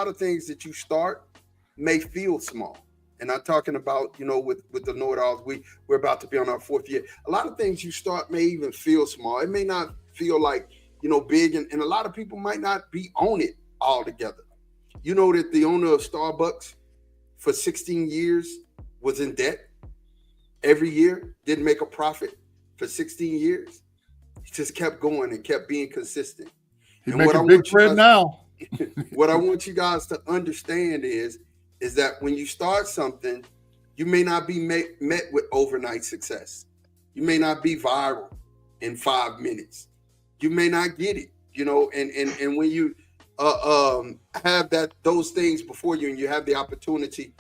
of things that you start may feel small. And I'm talking about, with the KnoItAllz, we're about to be on our 4th year. A lot of things you start may even feel small. It may not feel like, big, and a lot of people might not be on it altogether. You know that the owner of Starbucks for 16 years was in debt every year, didn't make a profit for 16 years. He just kept going and kept being consistent. He's making big bread now. What I want you guys to understand is that when you start something, you may not be met with overnight success. You may not be viral in 5 minutes. You may not get it, and when you have those things before you and you have the opportunity,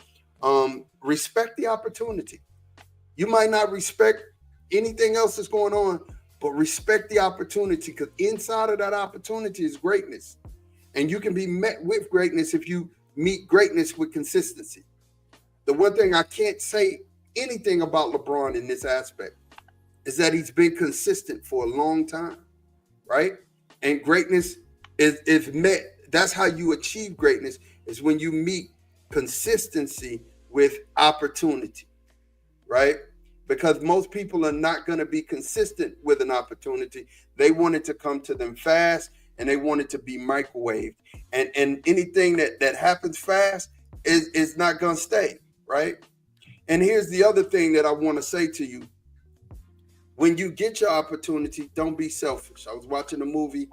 respect the opportunity. You might not respect anything else that's going on, but respect the opportunity, because inside of that opportunity is greatness. And you can be met with greatness if you meet greatness with consistency. The one thing I can't say anything about LeBron in this aspect is that he's been consistent for a long time, right? And greatness is met. That's how you achieve greatness, is when you meet consistency with opportunity, right? Because most people are not going to be consistent with an opportunity. They want it to come to them fast, and they want it to be microwaved. And anything that happens fast is not going to stay, right? And here's the other thing that I want to say to you. When you get your opportunity, don't be selfish. I was watching a movie,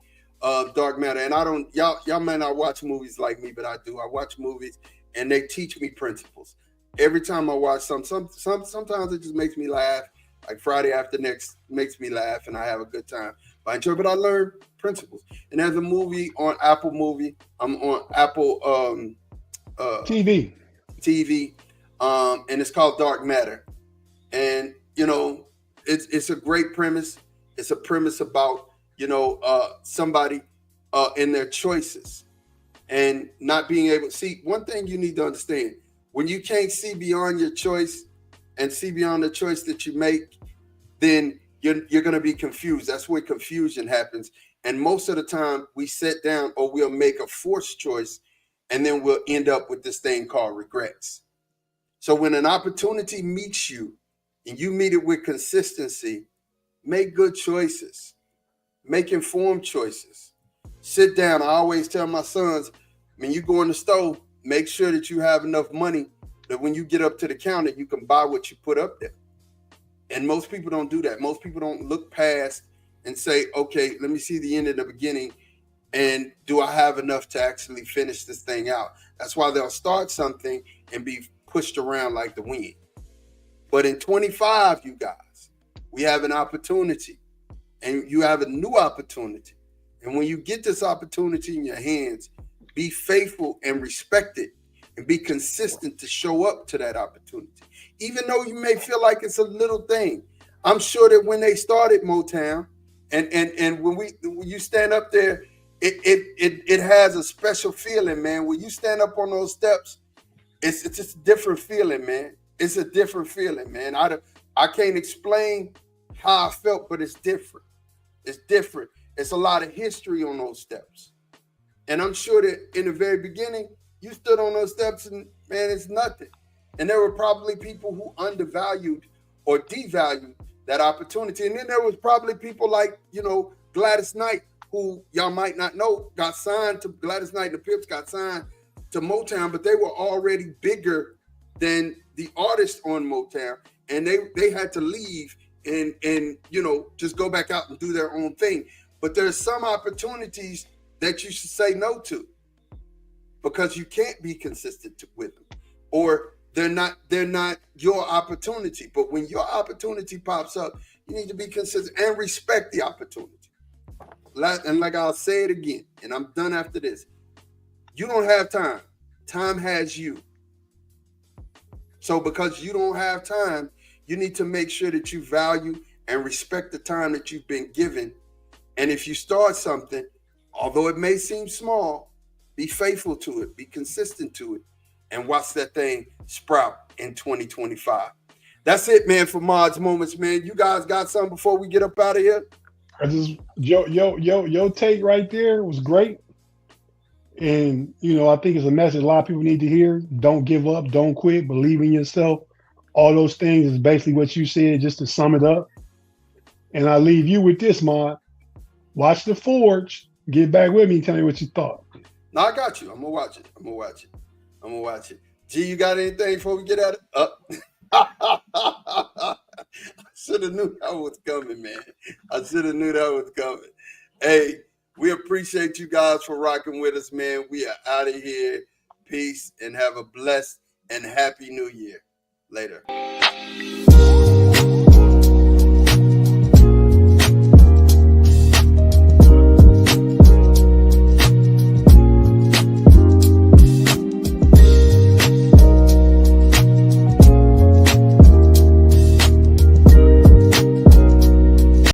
Dark Matter, and y'all may not watch movies like me, but I do. I watch movies, and they teach me principles. Every time I watch sometimes it just makes me laugh. Like Friday After Next makes me laugh, and I have a good time. But I learn principles. And there's a movie on Apple Movie. I'm on Apple TV, and it's called Dark Matter. And it's a great premise. It's a premise about somebody in their choices and not being able to see. One thing you need to understand: when you can't see beyond your choice and see beyond the choice that you make, then you're going to be confused. That's where confusion happens. And most of the time we sit down, or we'll make a forced choice, and then we'll end up with this thing called regrets. So when an opportunity meets you and you meet it with consistency, make good choices, make informed choices. Sit down. I always tell my sons, when you go in the store, make sure that you have enough money that when you get up to the counter, you can buy what you put up there. And most people don't do that. Most people don't look past and say, okay, let me see the end of the beginning. And do I have enough to actually finish this thing out? That's why they'll start something and be pushed around like the wind. But in 25, you guys, we have an opportunity, and you have a new opportunity. And when you get this opportunity in your hands, be faithful and respect it, and be consistent to show up to that opportunity. Even though you may feel like it's a little thing. I'm sure that when they started Motown, and when you stand up there, it has a special feeling, man. When you stand up on those steps, it's just a different feeling, man. It's a different feeling, man. I can't explain how I felt, but it's different. It's different. it's a lot of history on those steps. And I'm sure that in the very beginning, you stood on those steps and, man, it's nothing. And there were probably people who undervalued or devalued that opportunity. And then there was probably people like, Gladys Knight, who y'all might not know, got signed to Gladys Knight and the Pips got signed to Motown, but they were already bigger than the artists on Motown. And they had to leave and just go back out and do their own thing. But there's some opportunities that you should say no to because you can't be consistent with them, or they're not your opportunity. But when your opportunity pops up, you need to be consistent and respect the opportunity. And like I'll say it again, and I'm done after this. You don't have time. Time has you. So because you don't have time, you need to make sure that you value and respect the time that you've been given. And if you start something, although it may seem small, be faithful to it, be consistent to it, and watch that thing sprout in 2025. That's it, man, for Mod's Moments, man. You guys got something before we get up out of here? Your take right there was great. And, I think it's a message a lot of people need to hear. Don't give up, don't quit, believe in yourself. All those things is basically what you said, just to sum it up. And I leave you with this, Mod. Watch The Forge. Get back with me and tell me what you thought. No, I got you. I'm going to watch it. G, you got anything before we get at it? I should have knew that was coming, man. I should have knew that was coming. Hey, we appreciate you guys for rocking with us, man. We are out of here. Peace and have a blessed and happy new year. Later.